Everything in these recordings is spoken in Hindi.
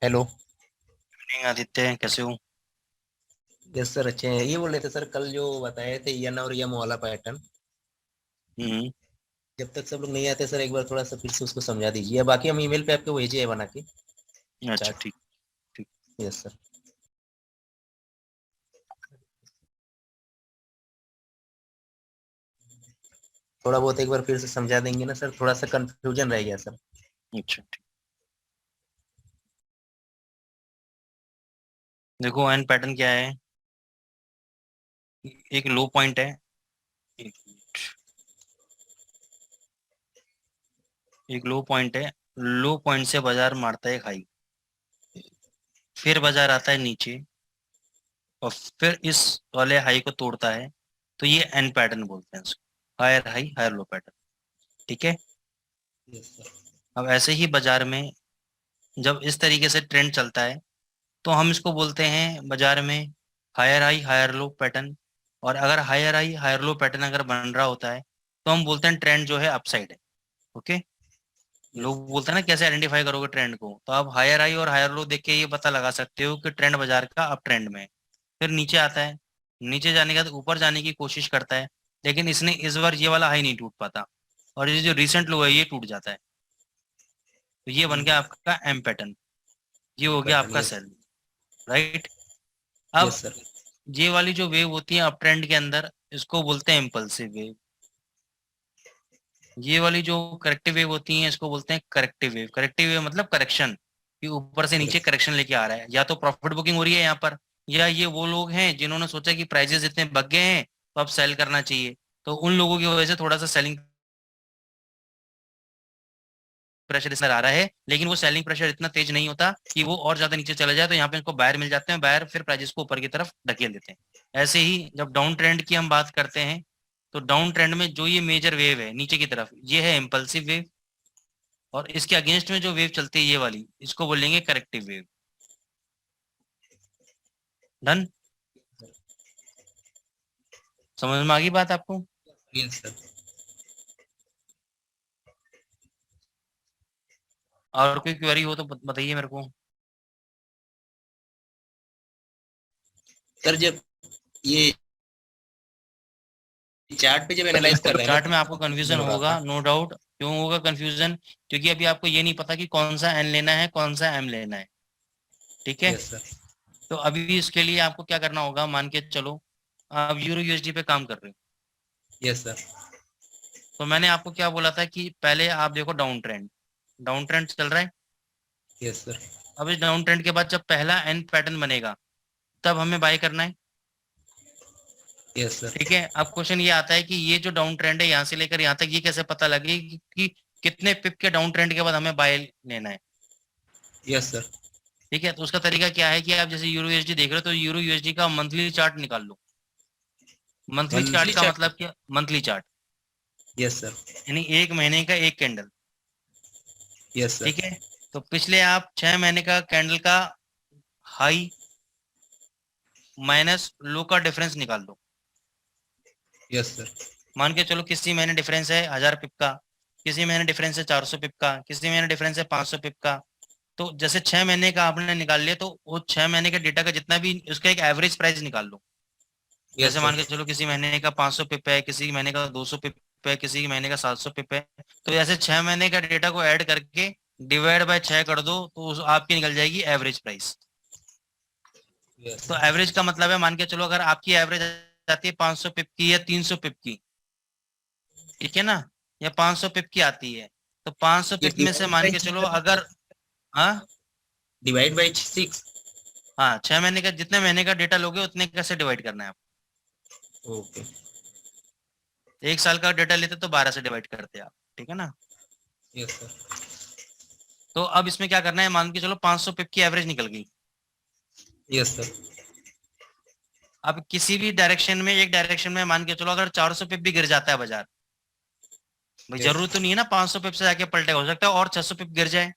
हेलो। नहीं आदित्य, कैसे हो? यस सर, अच्छे हैं। ये बोल रहे थे सर, कल जो बताए थे यन और यम वाला पैटर्न, हम्म। जब तक सब लोग नहीं आते सर, एक बार थोड़ा सा फिर से उसको समझा दीजिए। बाकी हम ईमेल पे आपको भेजे है बना के अच्छा, चार्ट। ठीक। ठीक। Yes sir. थोड़ा बहुत एक बार फिर से समझा देंगे ना सर, थोड़ा सा कंफ्यूजन रह गया सर। अच्छा, ठीक। देखो, एन पैटर्न क्या है? एक लो पॉइंट है। एक एक लो पॉइंट है। लो पॉइंट से बाजार मारता है हाई, फिर बाजार आता है नीचे, और फिर इस वाले हाई को तोड़ता है। तो ये एन पैटर्न बोलते हैं इसको, higher high higher low pattern. ठीक है। Yes sir. अब ऐसे ही बाजार में जब इस तरीके से ट्रेंड चलता है, तो हम इसको बोलते हैं बाजार में higher high higher low pattern. और अगर higher high higher low pattern अगर बन रहा होता है, तो हम बोलते हैं ट्रेंड जो है अपसाइड है। ओके। यस लोग बोलते हैं ना, कैसे आइडेंटिफाई करोगे ट्रेंड को? तो आप हायर हाई और हायर लो देख के ये पता लगा सकते हो कि ट्रेंड बाजार का अप ट्रेंड में है। फिर नीचे आता है, नीचे जाने के बाद ऊपर जाने की कोशिश करता है, लेकिन इसने इस बार ये वाला हाई नहीं टूट पाता, और ये जो रिसेंट लो है ये टूट जाता है। तो ये बन गया आपका एम पैटर्न। ये हो गया पैटर्न। आपका यस। सेल। राइट। अब यस सर। ये वाली जो वेव होती है अप ट्रेंड के अंदर, इसको बोलते हैं इम्पल्सिव वेव। ये वाली जो करेक्टिव वेव होती है, इसको बोलते हैं करेक्टिव वेव। करेक्टिव वेव मतलब करेक्शन, कि ऊपर से नीचे करेक्शन लेके आ रहा है। या तो प्रॉफिट बुकिंग हो रही है यहाँ पर, या ये वो लोग हैं जिन्होंने सोचा कि प्राइजेस इतने बढ़ गए हैं तो अब सेल करना चाहिए। तो उन लोगों की वजह से थोड़ा सा सेलिंग प्रेशर इस आ रहा है, लेकिन वो सेलिंग प्रेशर इतना तेज नहीं होता कि वो और ज्यादा नीचे चले जाए। तो यहाँ पे इनको बायर मिल जाते हैं, बायर फिर प्राइजेस को ऊपर की तरफ धकेल देते हैं। ऐसे ही जब डाउन ट्रेंड की हम बात करते हैं, तो डाउन ट्रेंड में जो ये मेजर वेव है नीचे की तरफ, ये है इम्पल्सिव वेव। और इसके अगेंस्ट में जो वेव चलती है ये वाली, इसको बोलेंगे करेक्टिव वेव। डन। समझ में आ गई बात आपको? Yes sir. और कोई क्वेरी हो तो बताइए मेरे को। सर जब ये चार्ट पे जब एनालाइज कर देखो, रहे हैं ना, चार्ट में आपको कंफ्यूजन कंफ्यूजन हो रहा होगा, था। No doubt. क्यों होगा कंफ्यूजन? क्योंकि अभी आपको ये नहीं पता कि कौन सा एन लेना है, कौन सा एम लेना है। ठीक है। Yes sir. तो अभी इसके लिए आपको क्या करना होगा, मान के चलो आप यूरो यूएसडी पे काम कर रहे हो। Yes sir. तो मैंने आपको क्या बोला था कि पहले आप देखो डाउन ट्रेंड। डाउन ट्रेंड चल रहा है। Yes sir. अब इस डाउन ट्रेंड के बाद जब पहला एन पैटर्न बनेगा, तब हमें बाय करना है। Yes sir. ठीक है। अब क्वेश्चन ये आता है कि ये जो डाउन ट्रेंड है यहाँ से लेकर यहाँ तक, ये कैसे पता लगे कि कितने पिप के डाउन ट्रेंड के बाद हमें बाय लेना है। Yes sir. ठीक है। तो उसका तरीका क्या है कि आप जैसे यूरो यूएसडी देख रहे हो, तो यूरो यूएसडी का मंथली चार्ट निकाल लो। मंथली चार्ट मंथली का चार्ट। मतलब क्या? Monthly chart yes sir. यानी एक महीने का एक कैंडल। Yes sir. ठीक है। तो पिछले आप 6 महीने का कैंडल का हाई माइनस लो का डिफरेंस निकाल दो। Yes sir. मान के चलो किसी महीने डिफरेंस है 1000 पिप का, किसी महीने डिफरेंस है 400 पिप का, किसी महीने डिफरेंस है 500 पिप का। तो जैसे 6 महीने का आपने निकाल लिया, तो वो 6 महीने के डेटा का जितना भी उसका एक एवरेज प्राइस निकाल लो। यस जैसे सर। मान के चलो किसी महीने का 500 पिप है, किसी महीने का 200 पिप है, किसी महीने का 700 पिप है। तो ऐसे 6 महीने का डेटा को ऐड करके डिवाइड बाय 6 कर दो, तो आपकी निकल जाएगी एवरेज प्राइस। यस। तो एवरेज का मतलब है, मान के चलो अगर आपकी एवरेज आती है 500 पिप की या 300 पिप की, ठीक है ना, या 500 पिप की आती है, तो 500 पिप में से डिवाइड मान बाई के छः चलो करना है अगर, सर। हाँ, डिवाइड बाई 6। हाँ, 6 महीने का जितने महीने का डेटा लोगे उतने कैसे डिवाइड करना है आप। ओके। एक साल का डेटा लेते तो 12 से डिवाइड करते आप। ठीक है ना। Yes sir. तो अब इसमें क्या करना है, मान के चलो 500 पिप की एवरेज निकल गई। Yes sir. अब किसी भी डायरेक्शन में, एक डायरेक्शन में मान के चलो अगर 400 पिप भी गिर जाता है बाजार, भाई यस। जरूरत तो नहीं है ना 500 पिप से जाके पलटे, हो सकता है और 600 पिप गिर जाए।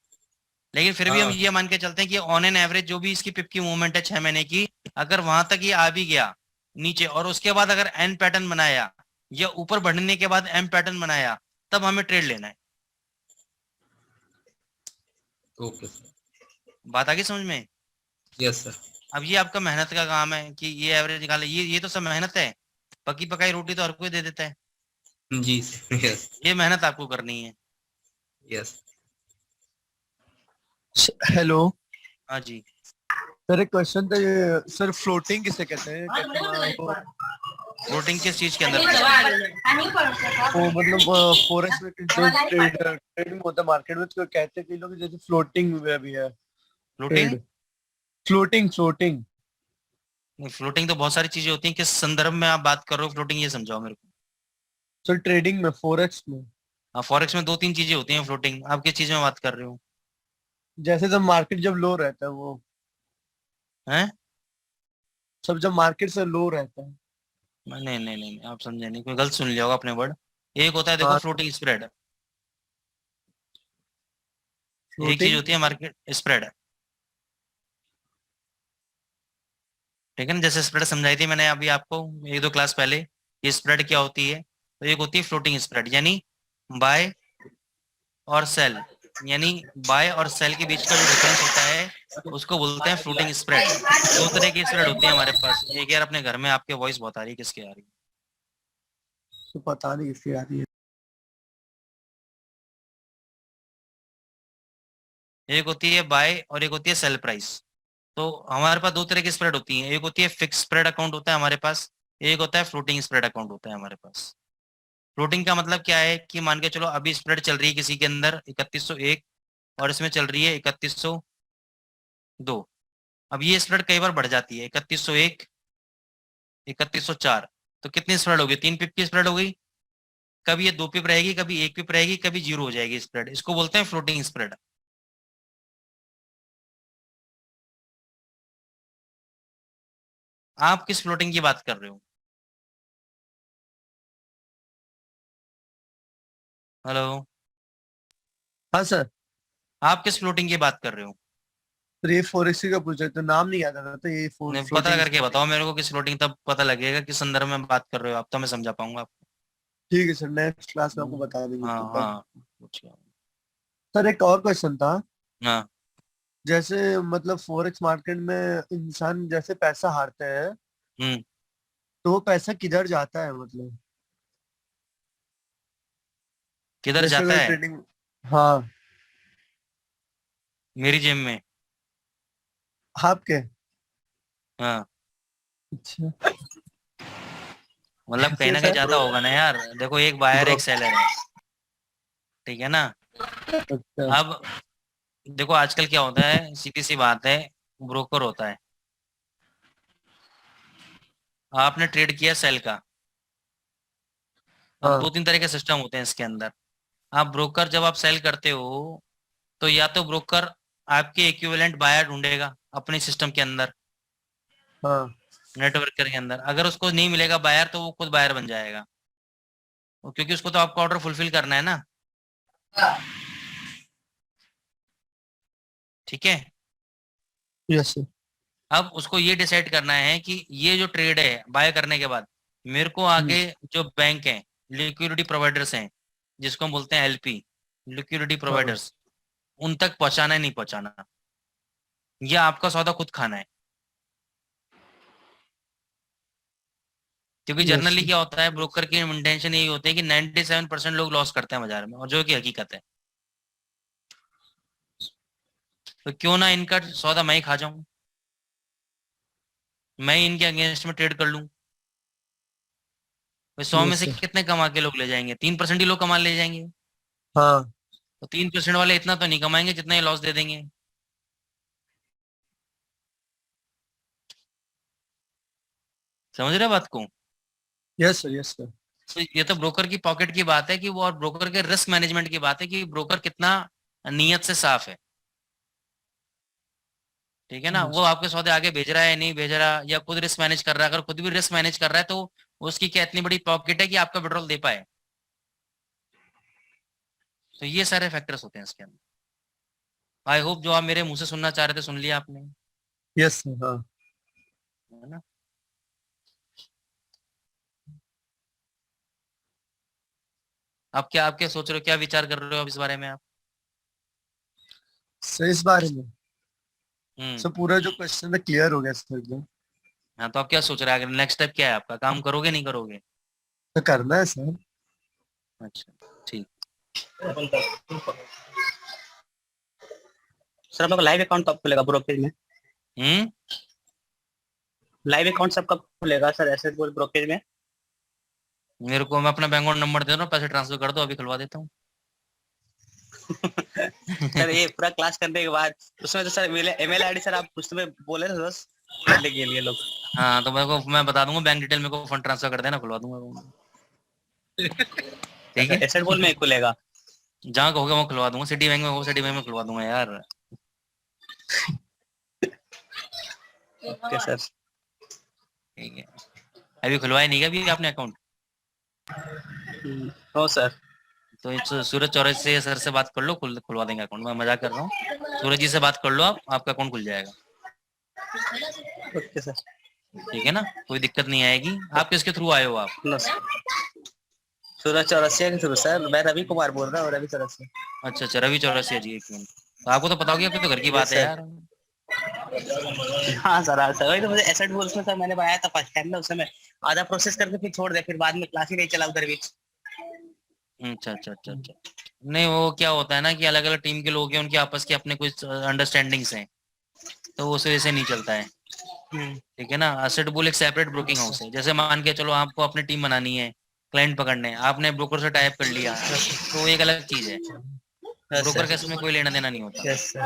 लेकिन फिर भी हम हाँ। ये मान के चलते हैं कि ऑन एन एवरेज जो भी इसकी पिप की मूवमेंट है 6 महीने की, अगर वहां तक ये आ भी गया नीचे, और उसके बाद अगर एन पैटर्न बनाया, या ऊपर बढ़ने के बाद एम पैटर्न बनाया, तब हमें ट्रेड लेना है। Okay sir. बात आ गई समझ में? Yes sir. अब ये आपका मेहनत का काम है कि ये एवरेज निकाले, ये तो सब मेहनत है। पकी पकाई रोटी तो हर कोई दे देता है, जी सर। यस। ये मेहनत आपको करनी है। यस। हेलो हाँ जी। सर, एक क्वेश्चन था ये सर, फ्लोटिंग किसे कहते हैं? कहते हैं फ्लोटिंग किस चीज के अंदर? वो मतलब फॉरेक्स में ट्रेडिंग होता है मार्केट में, तो कहते हैं कई लोग जैसे फ्लोटिंग में भी है floating? Trade. Floating floating floating तो बहुत सारी चीजें होती हैं, किस संदर्भ में आप बात कर रहे हो फ्लोटिंग, ये समझाओ मेरे को। सर ट्रेडिंग में, फॉरेक्स में। हाँ, फॉरेक्स में दो तीन चीजें होती हैं फ्लोटिंग, आप किस चीज में बात कर रहे हो? जैसे जब मार्केट जब लो रहता है वो, हैं? सब जब मार्केट से लो रहता है। नहीं नहीं नहीं नहीं, आप समझे नहीं, कोई गलत सुन लिया होगा अपने वर्ड। एक होता है देखो हाँ, फ्लोटिंग स्प्रेड, एक चीज फ्लोटिंग। होती है मार्केट स्प्रेड। ठीक है ना, जैसे स्प्रेड समझाई थी मैंने अभी आपको एक दो क्लास पहले, ये स्प्रेड क्या होती है। तो एक होती है फ्लोटिंग स्प्रेड, यानी बाय और सेल, यानी बाय और सेल के बीच का जो डिफरेंस होता है उसको बोलते हैं फ्लोटिंग स्प्रेड। दो तरह की स्प्रेड होती है हमारे पास। एक यार अपने घर में आपके वॉइस बहुत आ रही है, किसकी आ रही तो पता नहीं किसकी आ रही है। है? एक होती है बाय और एक होती है सेल प्राइस। तो हमारे पास दो तरह की स्प्रेड होती है, एक होती है फिक्स स्प्रेड अकाउंट होता है हमारे पास, एक होता है फ्लोटिंग स्प्रेड अकाउंट होता है हमारे पास। फ्लोटिंग का मतलब क्या है कि मान के चलो अभी स्प्रेड चल रही है किसी के अंदर 3101 और इसमें चल रही है 3102। अब ये स्प्रेड कई बार बढ़ जाती है, 3101, 3104। तो कितनी स्प्रेड होगी? 3 पिप की स्प्रेड हो गई। कभी ये 2 पिप रहेगी, कभी 1 पिप रहेगी, कभी 0 हो जाएगी स्प्रेड, इसको बोलते हैं फ्लोटिंग स्प्रेड। आप किस फ्लोटिंग की बात कर रहे हो? हेलो? हाँ सर। आप किस फ्लोटिंग की बात कर रहे हो? तो ये फॉरेक्स का पूछा तो नाम नहीं याद आ रहा था, ये पता फ्लोटिंग। करके बताओ मेरे को किस फ्लोटिंग, तब पता लगेगा किस संदर्भ में बात कर रहे हो आप, तो मैं समझा पाऊंगा आपको। ठीक है सर, नेक्स्ट क्लास में आपको बता देंगे हाँ तो तब। हाँ, पूछिए। सर एक और क्वेश्चन था। हाँ। जैसे मतलब फॉरेक्स मार्केट में इंसान जैसे पैसा हारते हैं, हम्म। तो वो पैसा किधर जाता है मतलब? किधर जैसे जाता अगर है? ट्रेडिंग। हाँ। मेरी जेब में। आपके। हाँ। अच्छा। मतलब कहीं कैसे ना कहीं सर? जाता होगा ना यार, देखो एक बायर ब्रो। एक सेलर है, ठीक है ना। अच्छा। अब देखो आजकल क्या होता है, सीधी सी बात है, ब्रोकर होता है। आपने ट्रेड किया सेल का। अब हाँ। दो तीन तरह के सिस्टम होते हैं इसके अंदर। आप ब्रोकर जब आप सेल करते हो, तो या तो ब्रोकर आपके इक्विवेलेंट बायर ढूंढेगा अपने सिस्टम के अंदर, हाँ। नेटवर्क के अंदर। अगर उसको नहीं मिलेगा बायर तो वो खुद बायर बन जाएगा, क्योंकि उसको तो आपका ऑर्डर फुलफिल करना है ना। ठीक है। Yes sir. अब उसको ये डिसाइड करना है कि ये जो ट्रेड है बाय करने के बाद मेरे को हम्म। आगे जो बैंक है, लिक्विडिटी प्रोवाइडर्स हैं, जिसको हम बोलते हैं एलपी, लिक्विडिटी हाँ। प्रोवाइडर्स, उन तक पहुंचाना है नहीं पहुंचाना, या आपका सौदा खुद खाना है। क्योंकि यस जनरली सर। क्या होता है, ब्रोकर की इंटेंशन यही होती है कि 97% लोग लॉस करते हैं बाजार में, और जो कि हकीकत है। तो क्यों ना इनका सौदा मैं ही खा जाऊं, मैं ही इनके अगेंस्ट में ट्रेड कर लूं। भाई 100 में यस से सर। कितने कमा के लोग ले जाएंगे? 3% ही लोग कमा ले जाएंगे। हाँ। तो 3% वाले इतना तो नहीं कमाएंगे जितना ये लॉस दे देंगे। समझ रहे हो बात को? Yes sir. Yes sir. तो ये तो ब्रोकर की पॉकेट की बात है कि वो, और ब्रोकर के रिस्क मैनेजमेंट की बात है कि ब्रोकर कितना नीयत से साफ है। ठीक है ना, वो यस। आपके सौदे आगे भेज रहा है नहीं भेज रहा, या खुद रिस्क मैनेज कर रहा है। अगर खुद भी रिस्क मैनेज कर रहा है तो उसकी क्या इतनी बड़ी पॉकेट है कि आपका विड्रॉल दे पाए। तो ये सारे फैक्टर्स होते हैं इसके अंदर। आई होप जो आप मेरे मुंह से सुनना चाह रहे थे सुन लिया आपने, यस सर। हाँ। है ना। आप क्या सोच रहे हो, क्या विचार कर रहे हो अब इस बारे में आप? सर इस बारे में सर पूरा जो क्वेश्चन है क्लियर हो गया सर एकदम। हाँ, तो आप क्या सोच रहे हैं, नेक्स्ट स्टेप क्या है आपका, काम करोगे नहीं करोगे? तो करना है सर। अच्छा, ठीक। सर आप लोग लाइव अकाउंट कब खुलेगा ब्रोकरेज में? हम्म लाइव अकाउंट सब कब खुलेगा सर एसेट गोल्ड ब्रोकरेज में? मेरे को, मैं अपना बैंक अकाउंट नंबर दे रहा हूँ, पैसे ट्रांसफर कर दो, अभी खुलवा देता हूँ। सर ये पूरा क्लास करने के बाद उसमें तो सर ईमेल आईडी सर आप उसमें बोले थे बस करने के लिए लोग। हाँ, तो मेरे को, मैं बता दूंगा बैंक डिटेल, मेरे को फंड ट्रांसफर कर देना, खुलवा दूंगा account। ठीक है, एसेट गोल्ड में ही खुलेगा? जहाँ कहोगे वहाँ खुलवा दूंगा, सिटी बैंक में हो, सिटी बैंक में खुलवा दूंगा यार। Okay sir. ठीक है, अभी खुलवाया नहीं क्या अभी आपने अकाउंट? No sir. तो सूरज चौरसिया सर से बात कर लो, खुलवा देंगे अकाउंट, मैं मजाक कर रहा हूँ। सूरज जी से बात कर लो, आपका अकाउंट खुल जाएगा। Okay sir. ठीक है ना, कोई दिक्कत नहीं आएगी। आप किसके थ्रू आए हो आप? नो सर, सूरज चौरसिया के थ्रू सर। मैं रवि कुमार बोल रहा हूँ, रवि चौरसिया। अच्छा अच्छा, रवि चौरसिया जी, एक मिनट। तो आपको तो पता होगी, आपकी तो घर की बात है यार। हाँ सर, हाँ सर, वही तो मुझे एसेट गोल्ड में सर मैंने बनाया था फर्स्ट टाइम ना, उस समय आधा प्रोसेस करके फिर छोड़ दिया, फिर बाद में क्लास ही नहीं चला उधर बीच। अच्छा अच्छा अच्छा अच्छा। नहीं, वो क्या होता है ना कि अलग अलग टीम के लोग हैं, उनके आपस के अपने कुछ अंडरस्टैंडिंग्स हैं, तो उस वजह से नहीं चलता है। ठीक है ना, एसेट बुल एक सेपरेट ब्रोकिंग हाउस है। जैसे मान के चलो आपको अपनी टीम बनानी है, क्लाइंट पकड़ने हैं, आपने ब्रोकर से टाइप कर लिया, तो वो एक अलग चीज है। ब्रोकर के इसमें कोई लेना देना नहीं होता। Yes sir.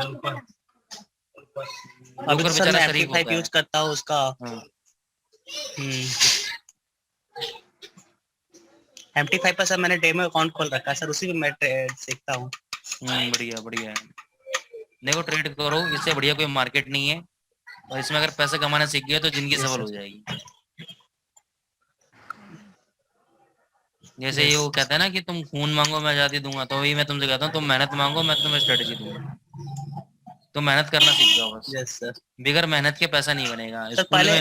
अभी ब्रोकर तो सर बेचारा मैं शरीक एम्पलीफाई होता है। यूज करता हूँ उसका। हाँ। एम्पलीफाई पर सर मैंने डेमो अकाउंट खोल रखा है सर, उसी में मैं ट्रेड सीखता हूँ। बढ़िया बढ़िया है। देखो, ट्रेड करो, इससे बढ़िया कोई मार्केट नहीं है, और इसमें अगर पैसे कमाना सीख गए तो जिंदगी सफल हो जाएगी। जैसे ये वो कहता है ना कि तुम खून मांगो मैं आजादी दूंगा, तो वही मैं तुमसे कहता हूँ, तुम मेहनत मांगो मैं तुम्हें स्ट्रेटेजी दूंगा। तो मेहनत करना सीख जाओ बस। Yes sir. बिगर मेहनत के पैसा नहीं बनेगा। सर पहले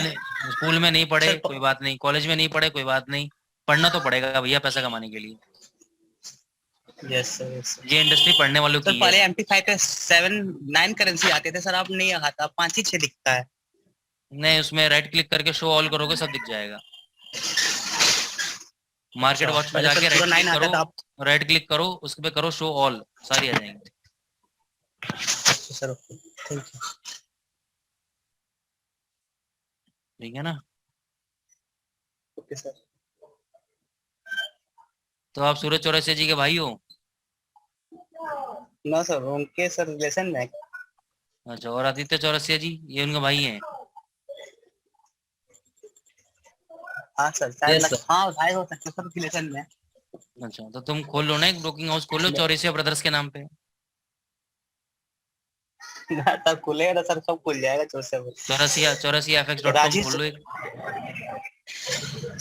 स्कूल में नहीं पढ़े सर कोई बात नहीं, कॉलेज में नहीं पढ़े कोई बात नहीं, पढ़ना तो पड़ेगा भैया पैसा कमाने के लिए। Yes sir, yes sir. ये इंडस्ट्री पढ़ने वालों सर की पहले है। एम्पलीफाई पे 7-9 करेंसी आते थे सर, अब नहीं आता, 5 ही 6 दिखता है। नहीं, उसमें राइट क्लिक करके शो ऑल करोगे, सब दिख जाएगा। मार्केट वॉच में पहले सर जाके पूरा राइट 9 क्लिक आता करो, था, अब राइट क्लिक करो, उस पे करो शो ऑल, सारी आ जाएंगी। Sir thank you. ठीक है ना। Okay sir. तो आप सूरज चौरसिया जी के भाई हो? ना सर, उनके सर रिलेशन में। अच्छा, और आदित्य चौरसिया जी, ये उनके भाई हैं? हाँ सर, शायद हाँ भाई हो सकते सर रिलेशन में। अच्छा, तो तुम खोल लो ना एक ब्रोकिंग हाउस, खोलो चौरसिया ब्रदर्स के नाम पे। ना सर खुलेगा ना सर, सब खुल जाएगा चौरसिया fx.com राजी खोल लो एक।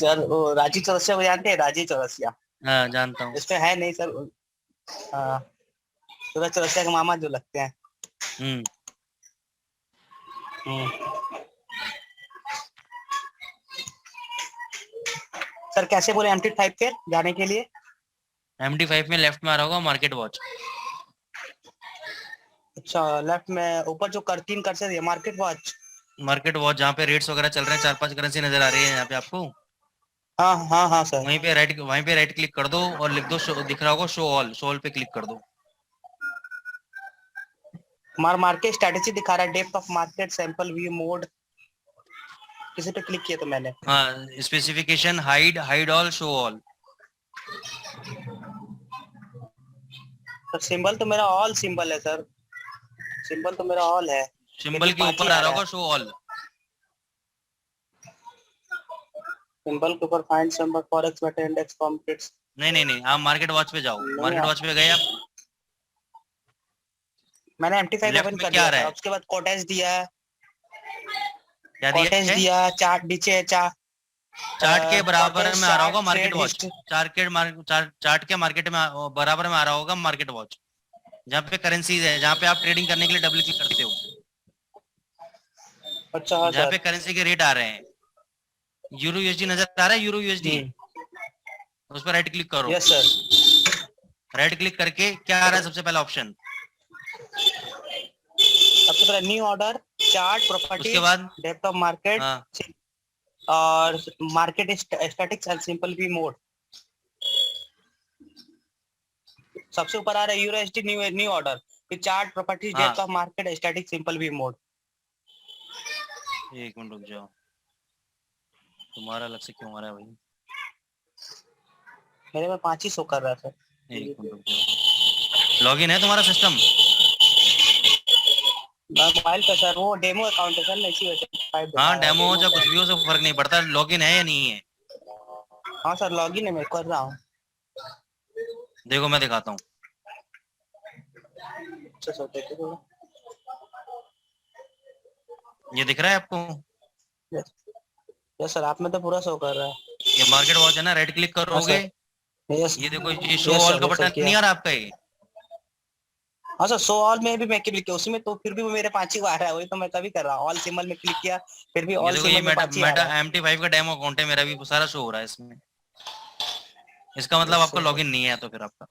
सर, वो राजी चौरसिया को जानते हैं? राजी चौरसिया हाँ, जानता हूँ। इस पे है नहीं सर। हाँ, सूरज चौरसिया के मामा जो लगते हैं। हम्म सर कैसे बोले MT5 पे जाने के लिए? MD5 में लेफ्ट में आ रहा होगा मार्केट वॉच। अच्छा, लेफ्ट में ऊपर जो कर 3 कर से मार्केट वॉच। मार्केट वॉच जहाँ पे रेट्स वगैरह चल रहे हैं, 4-5 करेंसी नजर आ रही है यहाँ पे आपको। हाँ हाँ हाँ सर। वहीं पे राइट क्लिक कर दो और लिख दो दिख रहा होगा शो ऑल पे क्लिक कर दो। हमारा मार्केट स्ट्रेटेजी दिखा रहा है, depth of market, sample view mode, किसी पे क्लिक किया तो मैंने। हाँ, specification, hide all, show all. तो सिंबल तो मेरा ऑल सिंबल है सर, सिंबल तो मेरा ऑल है। सिंबल के ऊपर आ रहा होगा शो ऑल। सिंबल के ऊपर find symbol forex meta index कॉम्पिट्स। नहीं, आप मार्केट वॉच पे जाओ। मार्केट वॉच पे गए आप? मैंने MT5 लेफ्ट ओपन में कर क्या आ दिया रहा था, है? उसके बाद कोटेज दिया, क्या कोटेज दिया, चार्ट नीचे चार्ट के बराबर में आ रहा होगा मार्केट ट्रेड वॉच। चार्ट के मार्केट में बराबर में आ रहा होगा मार्केट वॉच, जहाँ पे करेंसीज है, जहाँ पे आप ट्रेडिंग करने के लिए डबल क्लिक करते हो। अच्छा हाँ जहाँ सर। पे करेंसी के रेट आ रहे हैं, यूरो यूएसडी नजर आ रहा है, यूरो यूएसडी, उस पर राइट क्लिक करो। Yes sir. राइट क्लिक करके क्या आ रहा है सबसे पहला ऑप्शन? सबसे पहले न्यू ऑर्डर, चार्ट उसके प्रॉपर्टीज, बाद डेप्थ ऑफ मार्केट हाँ और market statics and simple we mode. सबसे ऊपर आ रहा है यूरोएसडी न्यू ऑर्डर, फिर चार्ट प्रॉपर्टीज, हाँ depth of market, static simple we mode. एक मिनट रुक जाओ, तुम्हारा अलग से क्यों आ रहा है भाई? मेरे में 5 ही शो कर रहा था। एक मिनट रुक जाओ, लॉगिन है तुम्हारा सिस्टम? मोबाइल पे सर वो डेमो अकाउंट है सर, इसी वजह से 5 दिखा हाँ रहा है, डेमो हो डेमो चाहे कुछ भी हो, अकाउंट। उससे फर्क नहीं पड़ता, लॉगिन है या नहीं है। हाँ सर लॉगिन है, मैं कर रहा हूँ। देखो मैं दिखाता हूँ। अच्छा सर देखिए थोड़ा। ये दिख रहा है आपको? यस सर, आप में तो पूरा शो कर रहा है। ये मार्केट वॉच है ना, राइट क्लिक हाँ करोगे, सर। यस ये देखो ये शो यस ऑल सर, का यस सर बटन किया। नहीं आ रहा आपका ये? हाँ सर शो ऑल में भी मैं क्लिक किया, उसमें तो फिर भी वो मेरे 5 ही आ रहा है, वही तो मैं तभी कर रहा हूँ। ऑल सिंबल में क्लिक किया, फिर भी ये ऑल देखो ये सिंबल में मेटा 5 ही आ मेटा रहा है। MT5 का डेमो अकाउंट है मेरा, भी सारा शो हो रहा है इसमें। इसका मतलब यस आपका सर। लॉगिन नहीं है तो फिर आपका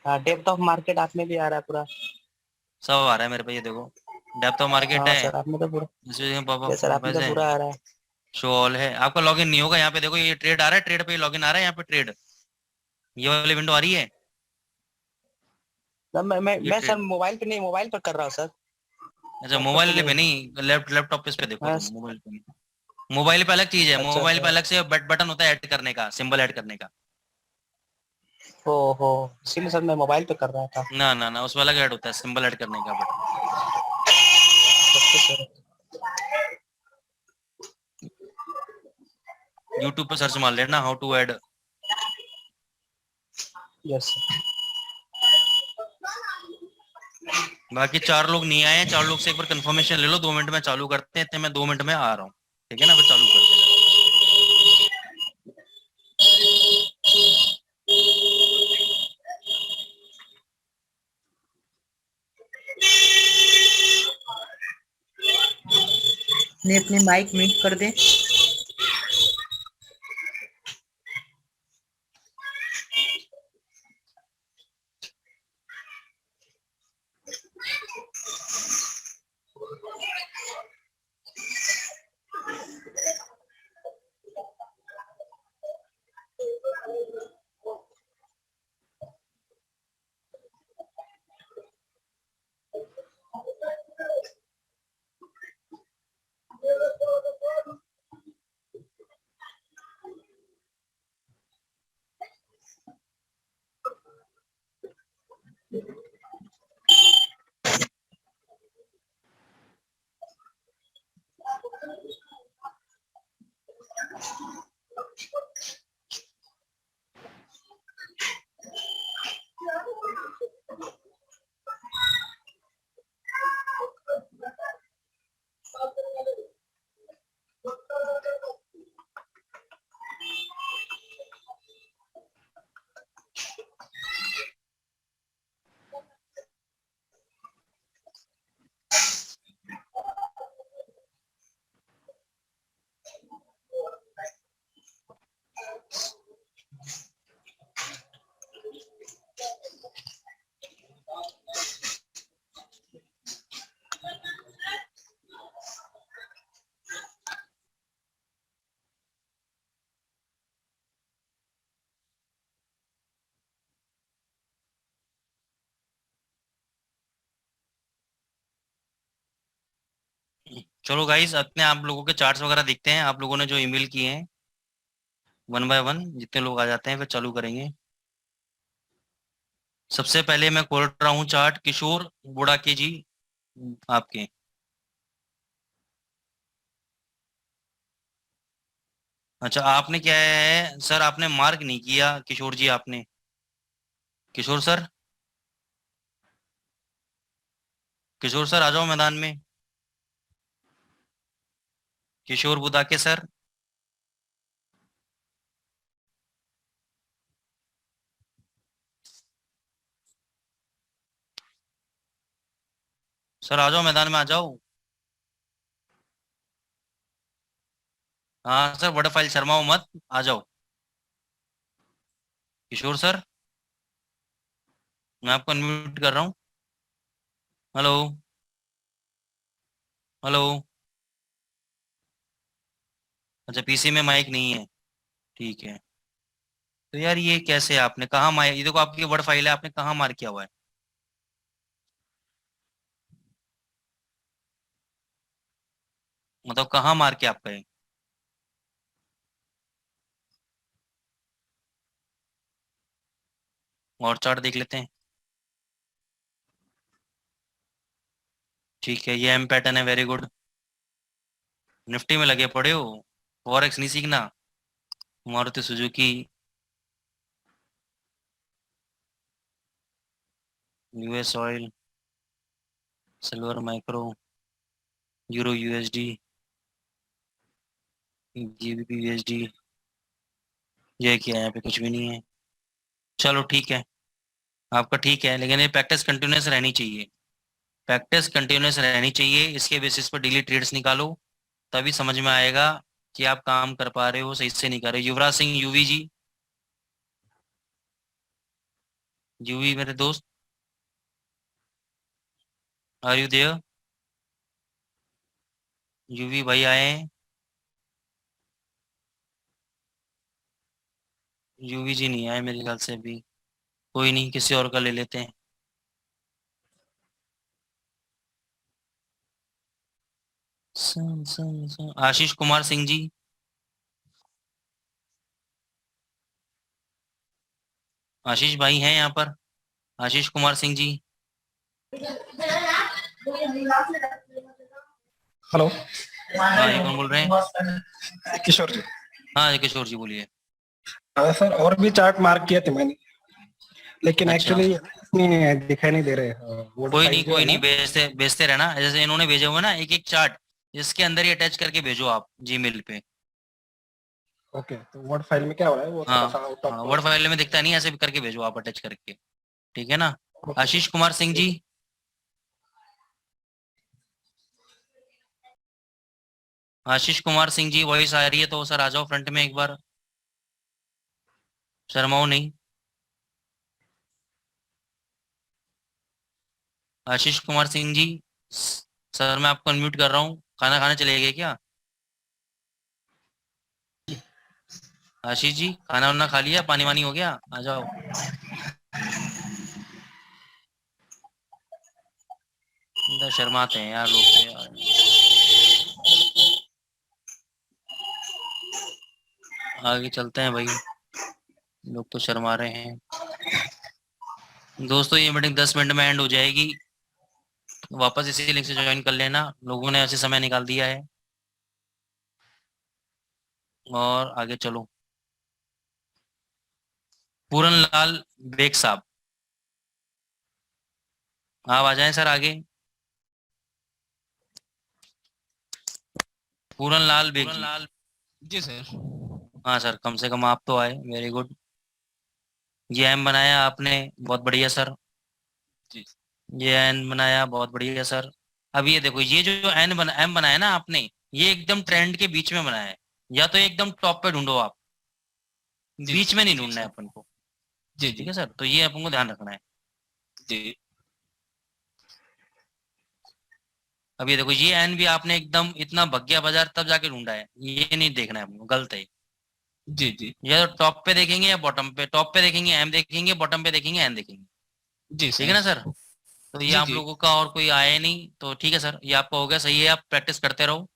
हाँ डेप्थ ऑफ मार्केट आप में भी आ रहा है पूरा। सब आ रहा है मेरे पे, ये देखो डेप्थ ऑफ मार्केट हाँ है, सर आप में तो पूरा। इसमें यस सर आप में तो है, पूरा आ रहा है। शो ऑल है। आपका लॉगिन नहीं होगा यहाँ पे, देखो ये ट्रेड आ रहा है, ट्रेड पे लॉगिन आ रहा है, यहाँ पे ट्रेड, ये वाली विंडो आ रही है, सर ये मैं सर ट्रेड। मोबाइल पे नहीं, मोबाइल पर कर रहा हूँ सर, अच्छा लैपटॉप पे मोबाइल पे नहीं। नहीं, लैपटॉप पे, इस पे देखो हाँ तुम, मोबाइल पे नहीं। मोबाइल पे अलग चीज है, अच्छा मोबाइल पे सर। अलग से बटन होता है ऐड करने का, सिंबल ऐड करने का। ओहो, इसीलिए सर मैं मोबाइल पे कर रहा था। ना उसमें अलग ऐड होता है, सिंबल ऐड करने का बटन। Okay sir. यूट्यूब पे सर्च मार लेना how to add. Yes sir. बाकी 4 लोग नहीं आए हैं, 4 लोग से एक बार कंफर्मेशन ले लो, 2 मिनट में चालू करते हैं, इतने मैं 2 मिनट में आ रहा हूँ, ठीक है ना, फिर चालू करते हैं। ने अपने माइक म्यूट कर दे। चलो गाइस, अपने आप लोगों के चार्ट्स वगैरह देखते हैं, आप लोगों ने जो ईमेल किए हैं, 1 बाय 1 जितने लोग आ जाते हैं फिर चालू करेंगे। सबसे पहले मैं खोल रहा हूँ चार्ट किशोर बुड़ा के जी आपके। अच्छा आपने क्या है सर, आपने मार्क नहीं किया किशोर जी आपने, किशोर सर, किशोर सर आ जाओ मैदान में, किशोर बुदा के सर। सर आ जाओ मैदान में आ जाओ। हाँ सर, बड़ा फाइल शर्माओ मत, आ जाओ। किशोर सर, मैं आपको अनम्यूट कर रहा हूँ। हेलो। हेलो। अच्छा पीसी में माइक नहीं है, ठीक है। तो यार ये कैसे, आपने कहाँ मार, ये देखो आपकी वर्ड फाइल है, आपने कहाँ मार किया हुआ है? मतलब कहाँ मार के आपका है? और चार्ट देख लेते हैं। ठीक है, ये एम पैटर्न है, वेरी गुड। निफ्टी में लगे पड़े हो, फॉरेक्स नहीं सीखना। Maruti Suzuki, US oil, silver micro, euro USD, GBP USD, ये क्या है? यहाँ पे कुछ भी नहीं है। चलो ठीक है, आपका ठीक है, लेकिन ये प्रैक्टिस कंटिन्यूस रहनी चाहिए। प्रैक्टिस कंटिन्यूस रहनी चाहिए, इसके बेसिस पर डेली ट्रेड्स निकालो, तभी समझ में आएगा कि आप काम कर पा रहे हो सही से नहीं कर रहे। युवराज सिंह यूवी जी, यूवी मेरे दोस्त, आर यू देयर? यूवी भाई आए हैं? यूवी जी नहीं आए मेरे ख्याल से अभी। कोई नहीं, किसी और का ले लेते हैं। आशीष कुमार सिंह जी, आशीष भाई हैं यहाँ पर? आशीष कुमार सिंह जी। हेलो। हाँ, ये कौन बोल रहे हैं? किशोर जी। हाँ किशोर जी बोलिए। हाँ सर, और भी चार्ट मार्क किए थे मैंने, लेकिन अच्छा। एक्चुअली नहीं दिखाई नहीं दे रहे। वो कोई फाइल नहीं जो कोई है नहीं, ना, भेजते भेजते रहना, जैसे इन्होंने भेजे हुए ना एक एक चार्ट, इसके अंदर ही अटैच करके भेजो आप जीमेल पे। ओके, तो वर्ड फाइल में क्या हो रहा है वो थोड़ा हाँ सा आउट हाँ, ऑफ। वर्ड फाइल में दिखता नहीं, ऐसे भी करके भेजो आप अटैच करके, ठीक है ना? आशीष कुमार सिंह जी, आशीष कुमार सिंह जी वॉइस आ रही है तो सर आ जाओ फ्रंट में एक बार, शर्माओ नहीं। आशीष कुमार सिंह जी, सर मैं आपको अनम्यूट कर रहा हूँ, खाना खाने चले गए क्या? आशीष जी खाना वाना खा लिया, पानी वानी हो गया, आ जाओ। इतना शर्माते हैं यार लोग तो यार। आगे चलते हैं भाई, लोग तो शर्मा रहे हैं। दोस्तों ये मीटिंग 10 मिनट में एंड हो जाएगी, वापस इसी लिंक से ज्वाइन कर लेना, लोगों ने ऐसे समय निकाल दिया है। और आगे चलो, पूरन लाल बेग साहब, आप आ जाएं सर आगे। पूरन लाल बेग जी। जी सर। हाँ सर, कम से कम आप तो आए, वेरी गुड। ये एम बनाया आपने, बहुत बढ़िया सर। जी। ये एन बनाया, बहुत बढ़िया सर। अब ये देखो, ये जो एम बनाया ना आपने, ये एकदम ट्रेंड के बीच में बनाया है, या तो एकदम टॉप पे ढूंढो आप, जी, बीच में नहीं जी, ढूंढना है सर। अपन को, जी ठीक जी है सर? तो ये अपन को ध्यान रखना है। जी अब ये देखो, ये एन भी आपने एकदम इतना भग्या बाजार तब जाके ढूंढा है, ये नहीं देखना है अपन को, गलत है। जी जी या तो टॉप पे देखेंगे या बॉटम पे, टॉप पे देखेंगे एम देखेंगे, बॉटम पे देखेंगे एन देखेंगे, जी ठीक है ना सर? तो ये जी आप जी लोगों का और कोई आया नहीं तो ठीक है सर, ये आपका हो गया, सही है, आप प्रैक्टिस करते रहो,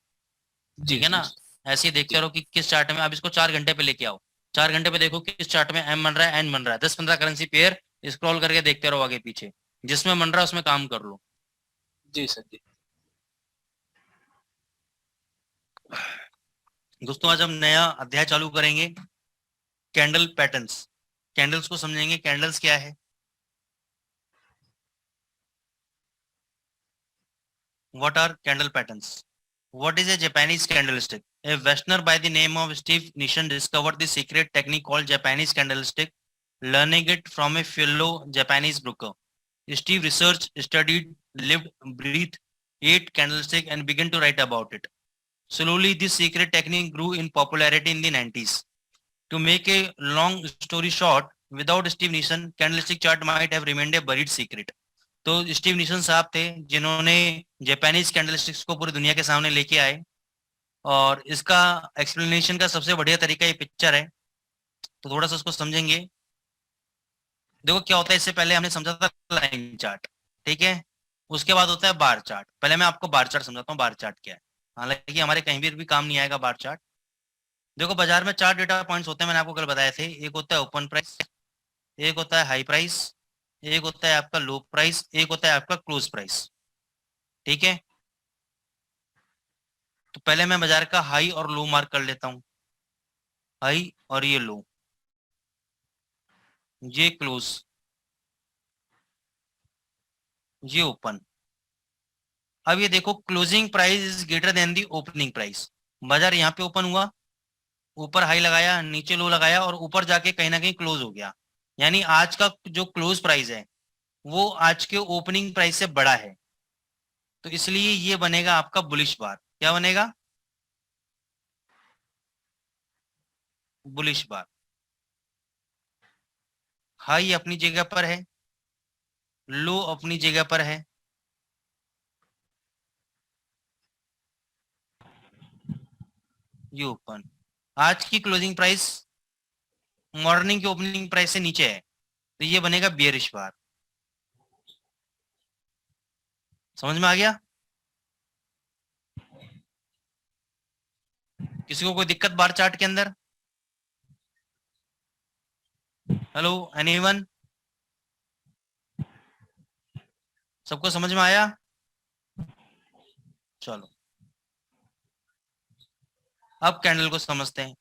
जी ठीक है ना? ऐसे ही देखते रहो कि किस चार्ट में, आप इसको 4 घंटे पे लेके आओ, 4 घंटे पे देखो किस चार्ट में एम बन रहा है, एन बन रहा है, 10-15 करेंसी पेयर स्क्रॉल करके देखते रहो आगे पीछे, जिसमें बन रहा है उसमें काम कर लो। जी सर जी। दोस्तों आज हम नया अध्याय चालू करेंगे, कैंडल पैटर्न्स। कैंडल्स को समझेंगे, कैंडल्स क्या है। What are candle patterns? What is a Japanese candlestick? A Westerner by the name of Steve Nishan discovered the secret technique called Japanese candlestick, learning it from a fellow Japanese broker. Steve researched, studied, lived, breathed, ate candlestick and began to write about it. Slowly, this secret technique grew in popularity in the 90s. To make a long story short, without Steve Nishan, candlestick chart might have remained a buried secret. तो स्टीव निशन साहब थे जिन्होंने जापानीज कैंडलस्टिक्स को पूरी दुनिया के सामने लेके आए, और इसका एक्सप्लेनेशन का सबसे बढ़िया तरीका ये पिक्चर है, तो थोड़ा सा उसको समझेंगे। देखो क्या होता है, इससे पहले हमने समझा था लाइन चार्ट, ठीक है, उसके बाद होता है बार चार्ट। पहले मैं आपको बार चार्ट समझाता हूँ, बार चार्ट क्या है, हालांकि हमारे कहीं भी काम नहीं आएगा बार चार्ट। देखो बाजार में 4 डेटा पॉइंट्स होते हैं, मैंने आपको कल बताए थे। एक होता है ओपन प्राइस, एक होता है हाई प्राइस, एक होता है आपका लो प्राइस, एक होता है आपका क्लोज प्राइस, ठीक है। तो पहले मैं बाजार का हाई और लो मार्क कर लेता हूं, हाई और ये लो, ये क्लोज, ये ओपन। अब ये देखो closing price is greater than the opening price. बाजार यहाँ पे ओपन हुआ, ऊपर हाई लगाया, नीचे लो लगाया, और ऊपर जाके कहीं ना कहीं क्लोज हो गया, यानी आज का जो क्लोज प्राइस है वो आज के ओपनिंग प्राइस से बड़ा है, तो इसलिए ये बनेगा आपका बुलिश बार। क्या बनेगा? बुलिश बार। हाई अपनी जगह पर है, लो अपनी जगह पर है, ये ओपन। आज की क्लोजिंग प्राइस मॉर्निंग की ओपनिंग प्राइस से नीचे है, तो ये बनेगा बेयरिश बार। समझ में आ गया? किसी को कोई दिक्कत बार चार्ट के अंदर? Hello anyone? सबको समझ में आया? चलो अब कैंडल को समझते हैं।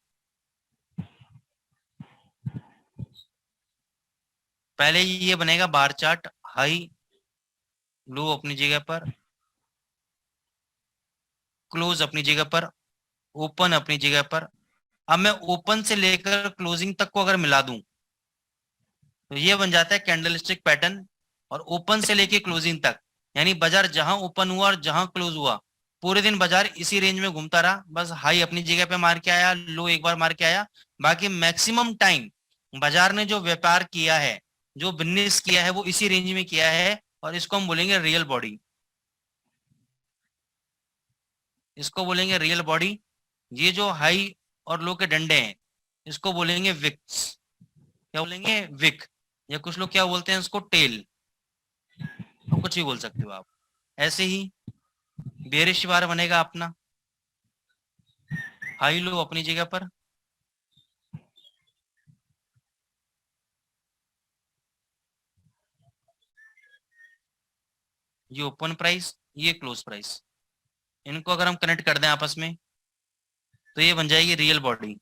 पहले ये बनेगा बार चार्ट, हाई लो अपनी जगह पर, क्लोज अपनी जगह पर, ओपन अपनी जगह पर। अब मैं ओपन से लेकर क्लोजिंग तक को अगर मिला दूं तो ये बन जाता है कैंडलस्टिक पैटर्न। और ओपन से लेके क्लोजिंग तक, यानी बाजार जहां ओपन हुआ और जहां क्लोज हुआ, पूरे दिन बाजार इसी रेंज में घूमता रहा, बस हाई अपनी जगह पे मार के आया, लो एक बार मार के आया। बाकी मैक्सिमम टाइम बाजार ने जो व्यापार किया है, जो बिजनेस किया है, वो इसी रेंज में किया है, और इसको हम बोलेंगे रियल बॉडी। इसको बोलेंगे रियल बॉडी। ये जो हाई और लो के डंडे हैं इसको बोलेंगे विक्स। क्या बोलेंगे? विक। या कुछ लोग क्या बोलते हैं इसको? टेल। तो कुछ भी बोल सकते हो आप। ऐसे ही बेरिश बार बनेगा अपना, हाई लो अपनी जगह पर, ये ओपन प्राइस, ये क्लोज प्राइस। इनको अगर हम कनेक्ट कर दें आपस में तो ये बन जाएगी रियल बॉडी।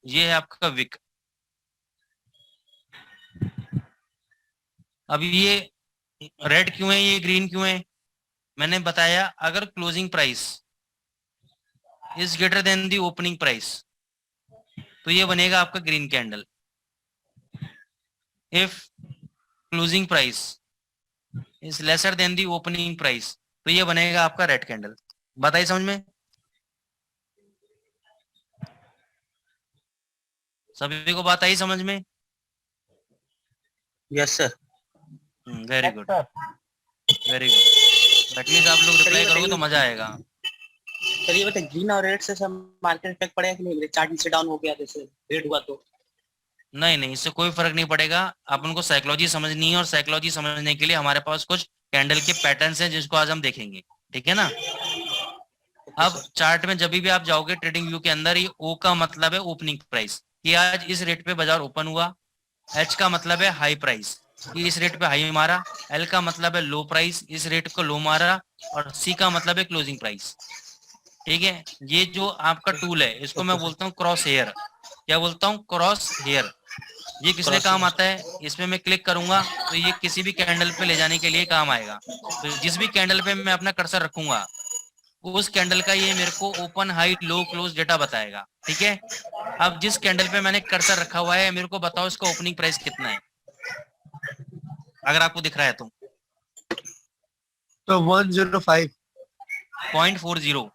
ये है आपका विक। अब ये रेड क्यों है, ये ग्रीन क्यों है? मैंने बताया, अगर closing price is greater than the opening price तो ये बनेगा आपका green candle. If closing price is lesser than the opening price तो ये बनेगा आपका रेड कैंडल। बताइए समझ में? सभी को बात आई समझ में? Yes sir. Very good, very good. At least आप लोग रिप्लाई करोगे तो मजा आएगा। सर ये बताइए, ग्रीन और रेड से सब मार्केट इफेक्ट पड़ेगा कि नहीं? चार्ट नीचे डाउन हो गया जैसे रेड हुआ तो? नहीं नहीं, इससे कोई फर्क नहीं पड़ेगा। अपन को साइकोलॉजी समझनी है, और साइकोलॉजी समझने के लिए हमारे पास कुछ कैंडल के पैटर्न्स हैं जिसको आज हम देखेंगे, ठीक है ना? अब चार्ट में जब भी आप जाओगे ट्रेडिंग व्यू के अंदर, ये ओ का मतलब है ओपनिंग प्राइस, कि आज इस रेट पे बाजार ओपन हुआ। एच का मतलब है हाई प्राइस, कि इस रेट पे हाई मारा। एल का मतलब है लो प्राइस, इस रेट को लो मारा। और सी का मतलब है क्लोजिंग प्राइस, ठीक है। ये जो आपका टूल है इसको मैं बोलता हूँ क्रॉस हेयर। क्या बोलता हूँ? Cross here. ये किसने काम आता है? इसमें मैं क्लिक करूंगा तो ये किसी भी कैंडल पे ले जाने के लिए काम आएगा। तो जिस भी कैंडल पे मैं अपना कर्सर रखूंगा उस कैंडल का ये मेरे को open high low close data बताएगा, ठीक है। अब जिस कैंडल पे मैंने कर्सर रखा हुआ है मेरे को बताओ इसका ओपनिंग प्राइस कितना है, अगर आपको दिख रहा है तो 105 0.40।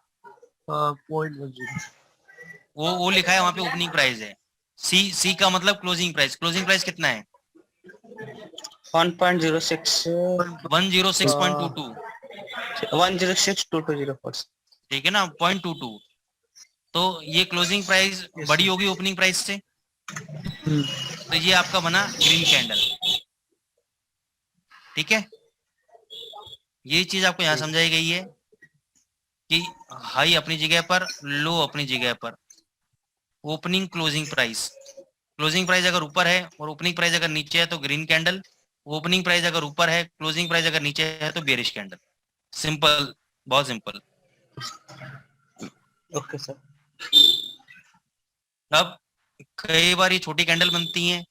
0.10। वो लिखा है वहां पे ओपनिंग प्राइस है। सी का मतलब क्लोजिंग प्राइस कितना है? 1.06 106.22, 1062204। ठीक है ना, 0.22। तो ये क्लोजिंग प्राइस बड़ी होगी ओपनिंग प्राइस से, तो ये आपका बना ग्रीन कैंडल। ठीक है, ये चीज आपको यहाँ समझाई गई है कि हाई अपनी जगह पर, लो अपनी जगह पर, ओपनिंग क्लोजिंग प्राइस अगर ऊपर है और ओपनिंग प्राइस अगर नीचे है तो ग्रीन कैंडल, ओपनिंग प्राइस अगर ऊपर है, क्लोजिंग प्राइस अगर नीचे है तो बेरिश कैंडल। सिंपल, बहुत सिंपल। Okay sir. अब कई बार ये छोटी कैंडल बनती हैं,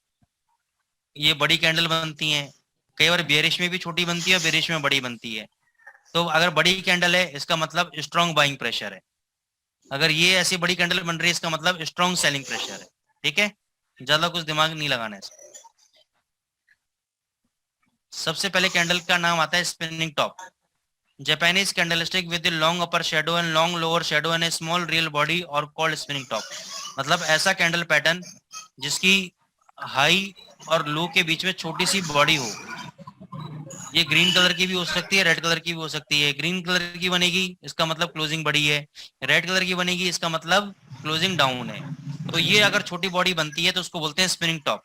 ये बड़ी कैंडल बनती हैं, कई बार बेरिश में भी छोटी बनती है और बेरिश में बड़ी बनती है। तो अगर बड़ी कैंडल है इसका मतलब स्ट्रॉन्ग बाइंग प्रेशर है, अगर ये ऐसी बड़ी कैंडल बन रही है इसका मतलब स्ट्रॉन्ग सेलिंग प्रेशर है। ठीक है, ज्यादा कुछ दिमाग नहीं लगाना है। सबसे पहले कैंडल का नाम आता है spinning top. Japanese candlestick with the long upper shadow and long lower shadow and a small real body or called spinning top। मतलब ऐसा कैंडल पैटर्न जिसकी हाई और लो के बीच में छोटी सी बॉडी हो। ये ग्रीन कलर की भी हो सकती है, रेड कलर की भी हो सकती है। ग्रीन कलर की बनेगी इसका मतलब क्लोजिंग बड़ी है, रेड कलर की बनेगी इसका मतलब क्लोजिंग डाउन है। तो ये अगर छोटी बॉडी बनती है तो उसको बोलते हैं स्पिनिंग टॉप।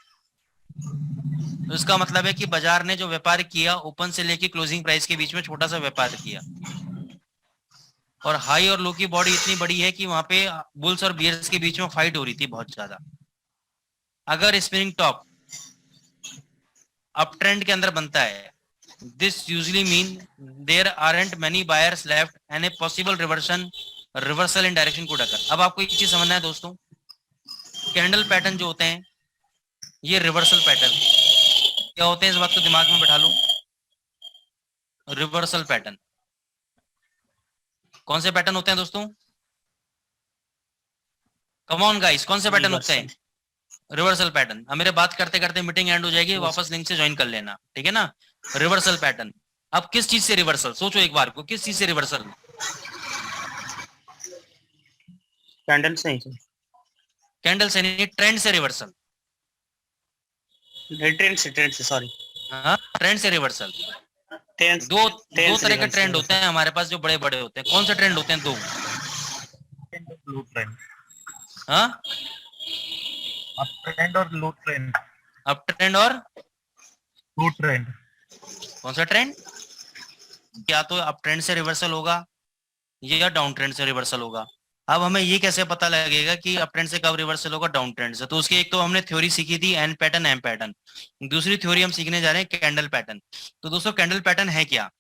तो इसका मतलब है कि बाजार ने जो व्यापार किया ओपन से लेके क्लोजिंग प्राइस के बीच में छोटा सा व्यापार किया, और हाई और लो की बॉडी इतनी बड़ी है कि वहां पे बुल्स और बियर्स के बीच में फाइट हो रही थी बहुत ज्यादा। अगर स्पिनिंग टॉप अप ट्रेंड के अंदर बनता है, this usually mean there aren't many buyers left and a possible reversal in direction could occur. अब आपको एक चीज समझना है दोस्तों, कैंडल पैटर्न जो होते हैं ये रिवर्सल पैटर्न क्या होते हैं, इस बात को दिमाग में बैठा लो। रिवर्सल पैटर्न कौन से पैटर्न होते हैं दोस्तों? कम ऑन गाइस, कौन से पैटर्न होते हैं? Reversal pattern. अब मेरे बात करते करते मीटिंग एंड हो जाएगी, वापस लिंक से ज्वाइन कर लेना, ठीक है ना। Reversal pattern. अब किस चीज से रिवर्सल, सोचो एक बार को, किस चीज से रिवर्सल? कैंडल से कैंडल से नहीं, ट्रेंड से रिवर्सल। ट्रेंड से सॉरी, हाँ, ट्रेंड से रिवर्सल। दो तरह के ट्रेंड होते हैं हमारे पास जो बड़े बड़े होते हैं। कौन से ट्रेंड होते हैं? दो। हाँ, अप ट्रेंड और लो ट्रेंड। अप ट्रेंड और लो ट्रेंड। कौन सा ट्रेंड? क्या तो अप ट्रेंड से रिवर्सल होगा या डाउन ट्रेंड से रिवर्सल होगा। अब हमें ये कैसे पता लगेगा कि अप ट्रेंड से कब रिवर्सल होगा, डाउन ट्रेंड से? तो उसकी एक तो हमने थ्योरी सीखी थी एन पैटर्न एम पैटर्न, दूसरी थ्योरी हम सीखने जा रहे हैं कैंडल पैटर्न। तो दोस्तों कैंडल पैटर्न है क्या?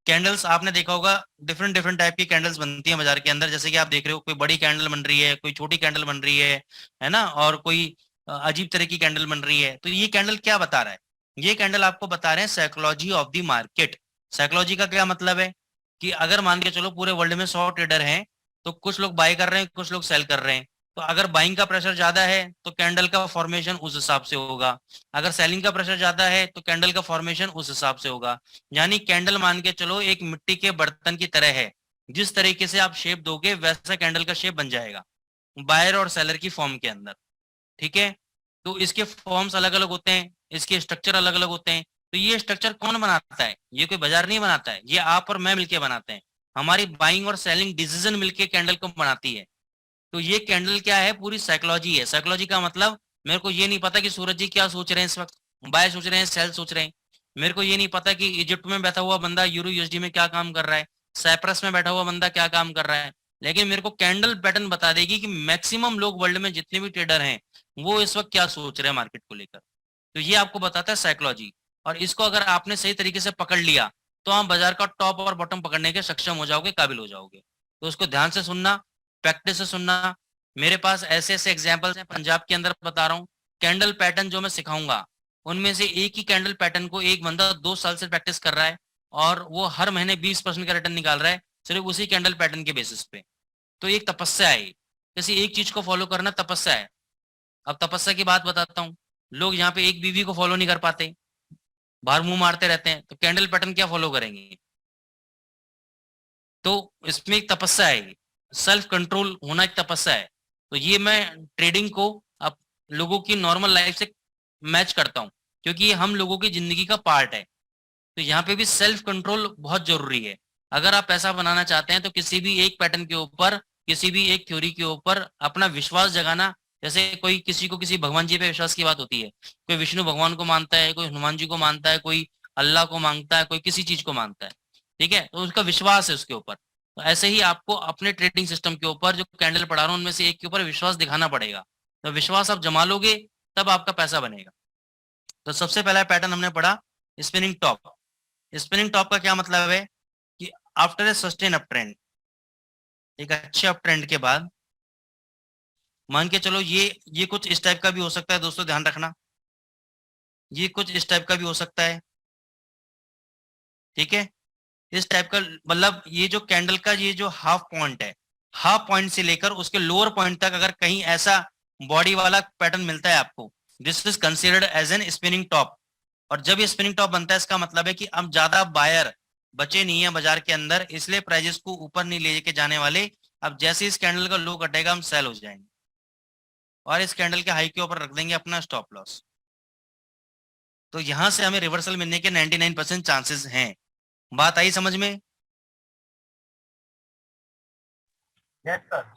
कैंडल्स आपने देखा होगा, डिफरेंट डिफरेंट टाइप की कैंडल्स बनती है बाजार के अंदर। जैसे कि आप देख रहे हो, कोई बड़ी कैंडल बन रही है, कोई छोटी कैंडल बन रही है ना, और कोई अजीब तरह की कैंडल बन रही है। तो ये कैंडल क्या बता रहा है? ये कैंडल आपको बता रहे हैं psychology of the market. Psychology का क्या मतलब है कि अगर मान के चलो पूरे वर्ल्ड में 100 ट्रेडर हैं, तो कुछ लोग बाय कर रहे हैं, कुछ लोग सेल कर रहे हैं। तो अगर बाइंग का प्रेशर ज्यादा है तो कैंडल का फॉर्मेशन उस हिसाब से होगा, अगर सेलिंग का प्रेशर ज्यादा है तो कैंडल का फॉर्मेशन उस हिसाब से होगा। यानी कैंडल मान के चलो एक मिट्टी के बर्तन की तरह है, जिस तरीके से आप शेप दोगे वैसा कैंडल का शेप बन जाएगा बायर और सेलर की फॉर्म के अंदर। ठीक है, तो इसके फॉर्म्स अलग अलग होते हैं, इसके स्ट्रक्चर अलग अलग होते हैं। तो ये स्ट्रक्चर कौन बनाता है? ये कोई बाजार नहीं बनाता है, ये आप और मैं मिलके बनाते हैं। हमारी बाइंग और सेलिंग डिसीजन मिलके कैंडल को बनाती है। तो ये कैंडल क्या है? पूरी साइकोलॉजी है। साइकोलॉजी का मतलब मेरे को ये नहीं पता कि सूरज जी क्या सोच रहे हैं इस वक्त, बाय सोच रहे हैं, सेल सोच रहे हैं। मेरे को ये नहीं पता कि इजिप्ट में बैठा हुआ बंदा यूरो यूएसडी में क्या काम कर रहा है, साइप्रस में बैठा हुआ बंदा क्या काम कर रहा है। लेकिन मेरे को कैंडल पैटर्न बता देगी कि मैक्सिमम लोग वर्ल्ड में जितने भी ट्रेडर हैं वो इस वक्त क्या सोच रहे हैं मार्केट को लेकर। तो ये आपको बताता है साइकोलॉजी। और इसको अगर आपने सही तरीके से पकड़ लिया तो आप बाजार का टॉप और बॉटम पकड़ने के सक्षम हो जाओगे, काबिल हो जाओगे। तो उसको ध्यान से सुनना, प्रैक्टिस से सुनना। मेरे पास ऐसे ऐसे एग्जांपल्स हैं पंजाब के अंदर, बता रहा हूँ। कैंडल पैटर्न जो मैं सिखाऊंगा उनमें से एक ही कैंडल पैटर्न को एक बंदा 2 साल से प्रैक्टिस कर रहा है और वो हर महीने 20% का रिटर्न निकाल रहा है सिर्फ उसी कैंडल पैटर्न के बेसिस पे। तो एक तपस्या है, किसी एक चीज को फॉलो करना तपस्या है। अब तपस्या की बात बताता हूँ। लोग यहाँ पे एक बीवी को फॉलो नहीं कर पाते, बाहर मुंह मारते रहते हैं, तो कैंडल पैटर्न क्या फॉलो करेंगे? तो इसमें एक तपस्या है, सेल्फ कंट्रोल होना एक तपस्या है। तो ये मैं ट्रेडिंग को अब लोगों की नॉर्मल लाइफ से मैच करता हूँ, क्योंकि ये हम लोगों की जिंदगी का पार्ट है। तो यहाँ पे भी सेल्फ कंट्रोल बहुत जरूरी है। अगर आप पैसा बनाना चाहते हैं तो किसी भी एक पैटर्न के ऊपर, किसी भी एक थ्योरी के ऊपर अपना विश्वास जगाना। जैसे कोई किसी को किसी भगवान जी पे विश्वास की बात होती है, कोई विष्णु भगवान को मानता है, कोई हनुमान जी को मानता है, कोई अल्लाह को मांगता है, कोई किसी चीज को मानता है, ठीक है, तो उसका विश्वास है उसके ऊपर। तो ऐसे ही आपको अपने ट्रेडिंग सिस्टम के ऊपर जो कैंडल पढ़ा रहा हूँ उनमें से एक के ऊपर विश्वास दिखाना पड़ेगा। तो विश्वास आप जमा लोगे तब आपका पैसा बनेगा। तो सबसे पहला पैटर्न हमने पढ़ा स्पिनिंग टॉप। स्पिनिंग टॉप का क्या मतलब है कि after a sustain up trend, एक अच्छे अप ट्रेंड के बाद, मान के चलो ये कुछ इस टाइप का भी हो सकता है दोस्तों, ध्यान रखना, ये कुछ इस टाइप का भी हो सकता है, ठीक है। इस टाइप का मतलब ये जो कैंडल का ये जो हाफ पॉइंट है, हाफ पॉइंट से लेकर उसके लोअर पॉइंट तक अगर कहीं ऐसा बॉडी वाला पैटर्न मिलता है आपको, this is considered as an spinning top. और जब ये स्पिनिंग टॉप बनता है इसका मतलब है कि अब ज्यादा बायर बचे नहीं है बाजार के अंदर, इसलिए प्राइजेस को ऊपर नहीं ले के जाने वाले। अब जैसे इस कैंडल का लो कटेगा हम सेल हो जाएंगे और इस कैंडल के हाई के ऊपर रख देंगे अपना स्टॉप लॉस। तो यहां से हमें रिवर्सल मिलने के 99% चांसेस हैं। बात आई समझ में? Yes sir.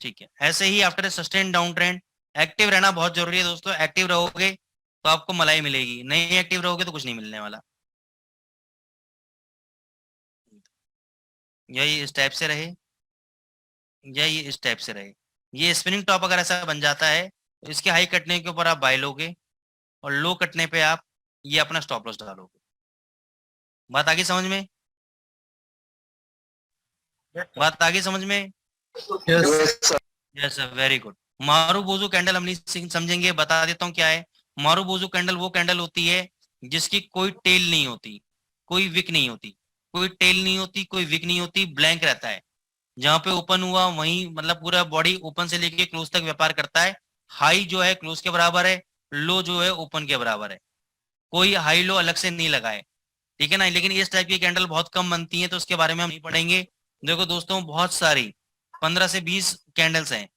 ठीक है। ऐसे ही after a sustain down trend active रहना बहुत जरूरी है दोस्तों। एक्टिव रहोगे तो आपको मलाई मिलेगी, नहीं एक्टिव रहोगे तो कुछ नहीं मिलने वाला। यही इस टाइप से रहे, यही इस टाइप से रहे। ये स्पिनिंग टॉप अगर ऐसा बन जाता है तो इसके हाई कटने के ऊपर आप बाय लोगे और लो कटने पे आप ये अपना स्टॉप लॉस डालोगे। बात आगे समझ में? बात आगे समझ में? Yes sir, very good. Marubozu candle हम नहीं समझेंगे, बता देता हूँ क्या है। मारूबोजू कैंडल वो कैंडल होती है जिसकी कोई टेल नहीं होती, कोई विक नहीं होती, कोई टेल नहीं होती, कोई विक नहीं होती, ब्लैंक रहता है। जहां पे ओपन हुआ वहीं मतलब पूरा बॉडी ओपन से लेके क्लोज तक व्यापार करता है। हाई जो है क्लोज के बराबर है, लो जो है ओपन के बराबर है, कोई हाई लो अलग से नहीं लगाए, ठीक है ना। लेकिन इस टाइप की कैंडल बहुत कम बनती है तो उसके बारे में हम नहीं पढ़ेंगे। देखो दोस्तों बहुत सारी 15 से 20 कैंडल्स हैं,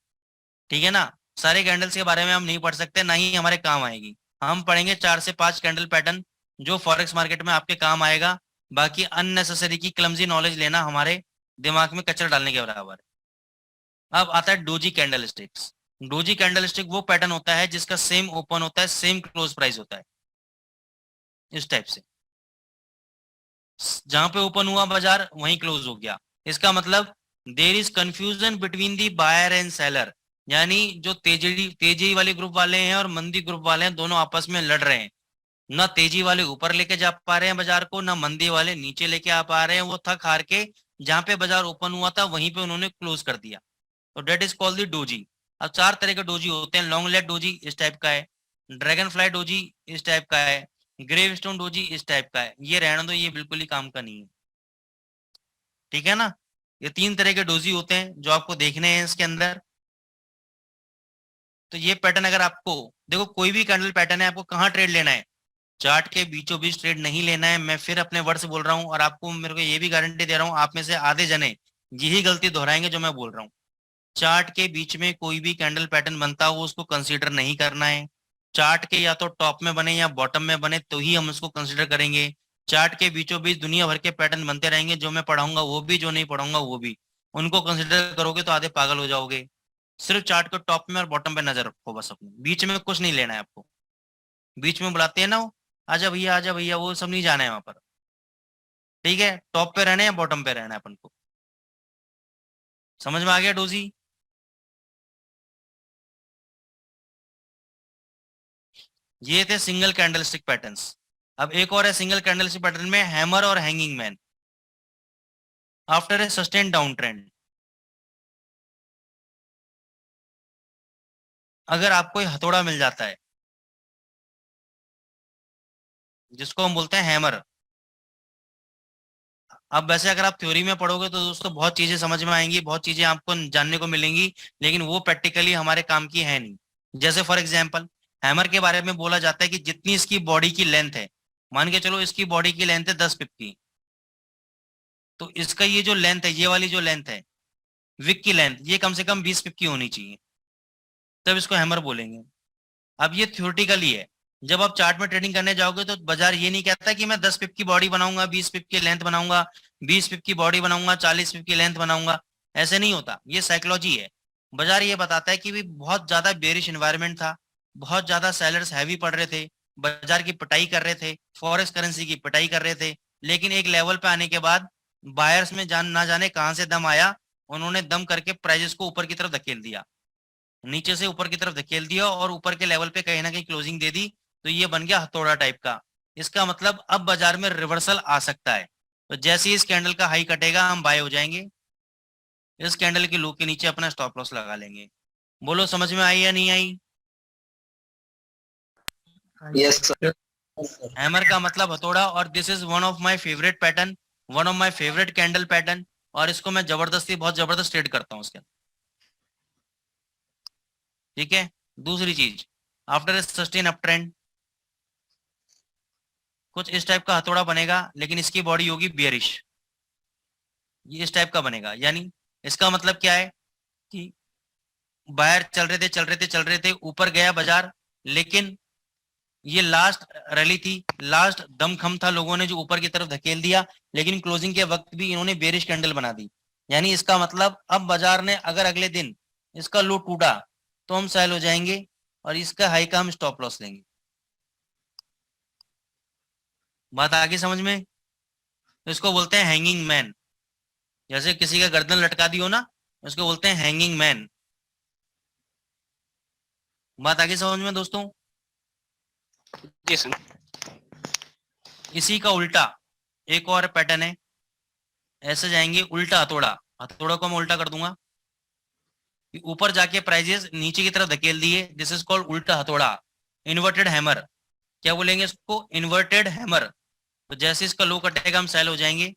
ठीक है ना। सारे कैंडल्स के बारे में हम नहीं पढ़ सकते, ना ही हमारे काम आएगी। हम पढ़ेंगे 4 से 5 कैंडल पैटर्न जो फॉरेक्स मार्केट में आपके काम आएगा। बाकी अननेसेसरी की क्लमजी नॉलेज लेना हमारे दिमाग में कचरा डालने के बराबर है। अब आता है doji candle sticks. Doji candle stick वो पैटर्न होता है जिसका सेम ओपन होता है, सेम क्लोज प्राइस होता है, इस टाइप से। जहां पे ओपन हुआ बाजार वहीं क्लोज हो गया। इसका मतलब there is confusion between the buyer and seller, यानी जो तेजी वाले ग्रुप वाले हैं और मंदी ग्रुप वाले हैं दोनों आपस में लड़ रहे हैं। ना तेजी वाले ऊपर लेके जा पा रहे हैं बाजार को, ना मंदी वाले नीचे लेके आ पा रहे हैं। वो थक हार के जहां पे बाजार ओपन हुआ था वहीं पे उन्होंने क्लोज कर दिया। तो that is called the doji. अब 4 तरह के डोजी होते हैं। लॉन्ग लेग डोजी इस टाइप का है, ड्रैगन फ्लाई डोजी इस टाइप का है, ग्रेव स्टोन डोजी इस टाइप का है। ये रहने दो, ये बिल्कुल ही काम का नहीं है, ठीक है ना। ये 3 तरह के डोजी होते हैं जो आपको देखने हैं इसके अंदर। तो ये पैटर्न अगर आपको देखो, कोई भी कैंडल पैटर्न है, आपको कहाँ ट्रेड लेना है, चार्ट के बीचों बीच ट्रेड नहीं लेना है। मैं फिर अपने वर्ड से बोल रहा हूँ और आपको मेरे को ये भी गारंटी दे रहा हूँ, आप में से आधे जने यही गलती दोहराएंगे जो मैं बोल रहा हूँ। चार्ट के बीच में कोई भी कैंडल पैटर्न बनता हो उसको कंसीडर नहीं करना है। चार्ट के या तो टॉप में बने या बॉटम में बने तो ही हम उसको कंसीडर करेंगे। चार्ट के बीचों बीच दुनिया भर के पैटर्न बनते रहेंगे, जो मैं पढ़ाऊंगा वो भी, जो नहीं पढ़ाऊंगा वो भी। उनको कंसीडर करोगे तो आधे पागल हो जाओगे। सिर्फ चार्ट को टॉप में और बॉटम पे नजर रखो बस अपने, बीच में कुछ नहीं लेना है आपको। बीच में बुलाते हैं ना वो, आजा भैया आजा भैया, वो सब नहीं जाना है वहां पर, ठीक है। टॉप पे रहना है या बॉटम पे रहना है अपन को। समझ में आ गया डोजी? ये थे सिंगल कैंडलस्टिक पैटर्न्स। अब एक और है सिंगल कैंडलस्टिक पैटर्न में हैमर और hanging man. After a sustain down trend, अगर आपको हथौड़ा मिल जाता है जिसको हम बोलते हैं हैमर। अब वैसे अगर आप थ्योरी में पढ़ोगे तो दोस्तों बहुत चीजें समझ में आएंगी, बहुत चीजें आपको जानने को मिलेंगी, लेकिन वो प्रैक्टिकली हमारे काम की है नहीं। जैसे फॉर एग्जांपल हैमर के बारे में बोला जाता है कि जितनी इसकी बॉडी की लेंथ है, मान के चलो इसकी बॉडी की लेंथ है 10 पिप की, तो इसका ये जो लेंथ है, ये वाली जो लेंथ है विक की लेंथ, ये कम से कम 20 पिप की होनी चाहिए, तब इसको हैमर बोलेंगे। अब ये थ्योरेटिकली है, जब आप चार्ट में ट्रेडिंग करने जाओगे तो बाजार ये नहीं कहता कि मैं 10 पिप की बॉडी बनाऊंगा, 20 पिप की लेंथ बनाऊंगा, 20 पिप की बॉडी बनाऊंगा, 40 पिप की लेंथ बनाऊंगा, ऐसे नहीं होता। ये साइकोलॉजी है। बाजार ये बताता है कि भी बहुत ज्यादा बेरिश एनवायरनमेंट था, बहुत ज्यादा सेलर्स हैवी पड़ रहे थे, बाजार की पिटाई कर रहे थे, फॉरेक्स करेंसी की पिटाई कर रहे थे, लेकिन एक लेवल पे आने के बाद बायर्स में ना जाने कहां से दम आया, उन्होंने दम करके प्राइजेस को ऊपर की तरफ धकेल दिया, नीचे से ऊपर की तरफ धकेल दिया और ऊपर के लेवल पे कहीं ना कहीं क्लोजिंग दे दी, तो ये बन गया हथौड़ा टाइप का। इसका मतलब अब बाजार में रिवर्सल आ सकता है। तो जैसे ही इस कैंडल का हाई कटेगा हम बाय हो जाएंगे, इस कैंडल की लो के नीचे अपना स्टॉप लॉस लगा लेंगे। बोलो समझ में आई या नहीं आई? Yes sir. हैमर का मतलब हथौड़ा, और this is one of my favourite pattern, one of my favourite candle pattern, और इसको मैं जबरदस्ती बहुत जबरदस्त ट्रेड करता हूँ उसके अंदर। ठीक है। दूसरी चीज, आफ्टर सस्टेन अप ट्रेंड कुछ इस टाइप का हथौड़ा बनेगा, लेकिन इसकी बॉडी होगी बियरिश, ये इस टाइप का बनेगा। यानी इसका मतलब क्या है कि बाहर चल रहे थे ऊपर गया बाजार, लेकिन ये लास्ट रैली थी, लास्ट दमखम था, लोगों ने जो ऊपर की तरफ धकेल दिया, लेकिन क्लोजिंग के वक्त भी इन्होंने बेरिश कैंडल बना दी। यानी इसका मतलब अब बाजार ने अगर अगले दिन इसका लो टूटा तो हम सेल हो जाएंगे और इसका हाई का हम स्टॉप लॉस लेंगे। बात आगे समझ में? तो इसको बोलते हैं हैंगिंग मैन। जैसे किसी का गर्दन लटका दी हो ना, उसको बोलते हैं हैंगिंग मैन। बात आगे समझ में दोस्तों? जी सर। इसी का उल्टा एक और पैटर्न है, ऐसे जाएंगे उल्टा हथौड़ा, हथौड़ा को मैं उल्टा कर दूंगा, ऊपर जाके प्राइजेस नीचे की तरफ धकेल दिए, दिस इज कॉल्ड उल्टा हथौड़ा, इन्वर्टेड हैमर। क्या बोलेंगे इसको? Inverted hammer. तो जैसे इसका लो कटेगा हम सेल हो जाएंगे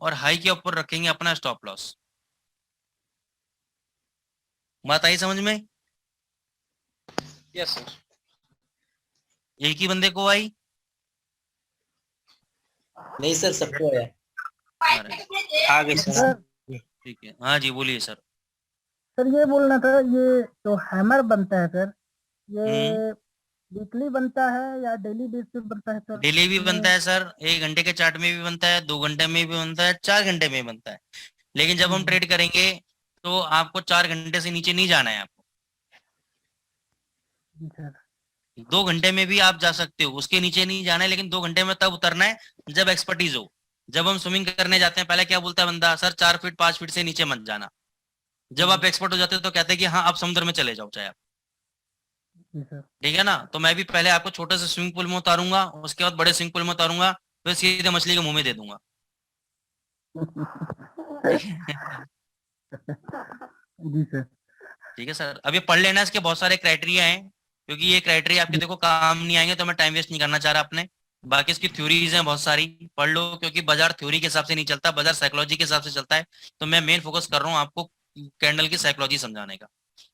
और हाई के ऊपर रखेंगे अपना स्टॉप लॉस। बात आई समझ में? Yes sir. एक ही बंदे को आई? नहीं सर, सबको आया। आगे सर। ठीक है, हाँ जी बोलिए सर। सर ये बोलना था, ये जो हैमर बनता है सर, ये वीकली बनता है या डेली बेस पे बनता है सर? डेली भी बनता है सर, 1 घंटे के चार्ट में भी बनता है, 2 घंटे में भी बनता है, 4 घंटे में बनता है। लेकिन जब हम ट्रेड करेंगे तो आपको 4 घंटे से नीचे नहीं जाना है आपको। जी सर। 2 घंटे में भी आप जा सकते हो, उसके नीचे नहीं जाना है, लेकिन 2 घंटे में तब उतरना है जब एक्सपर्टीज हो। जब हम स्विमिंग करने जाते हैं पहले क्या बोलता है बंदा, सर 4 फीट 5 फीट से नीचे मत जाना। जब आप एक्सपर्ट हो जाते हो तो कहते हैं कि हाँ आप समुद्र में चले जाओ चाहे आप। जी सर। ठीक है ना? तो मैं भी पहले आपको छोटे से स्विमिंग पूल में उतारूंगा, उसके बाद बड़े स्विमिंग पूल में उतारूंगा, फिर सीधे मछली के मुंह में दे दूंगा। जी सर। ठीक है सर। अब ये पढ़ लेना, इसके बहुत सारे क्राइटेरिया हैं, क्योंकि ये क्राइटेरिया आपके देखो काम नहीं आएंगे, तो मैं टाइम वेस्ट नहीं करना चाह रहा अपने। बाकी इसकी थ्योरीज हैं बहुत सारी, पढ़ लो, क्योंकि बाजार थ्योरी के हिसाब से नहीं चलता, बाजार साइकोलॉजी के हिसाब से चलता है। तो मैं मेन फोकस कर रहा हूँ आपको कैंडल की साइकोलॉजी समझाने का।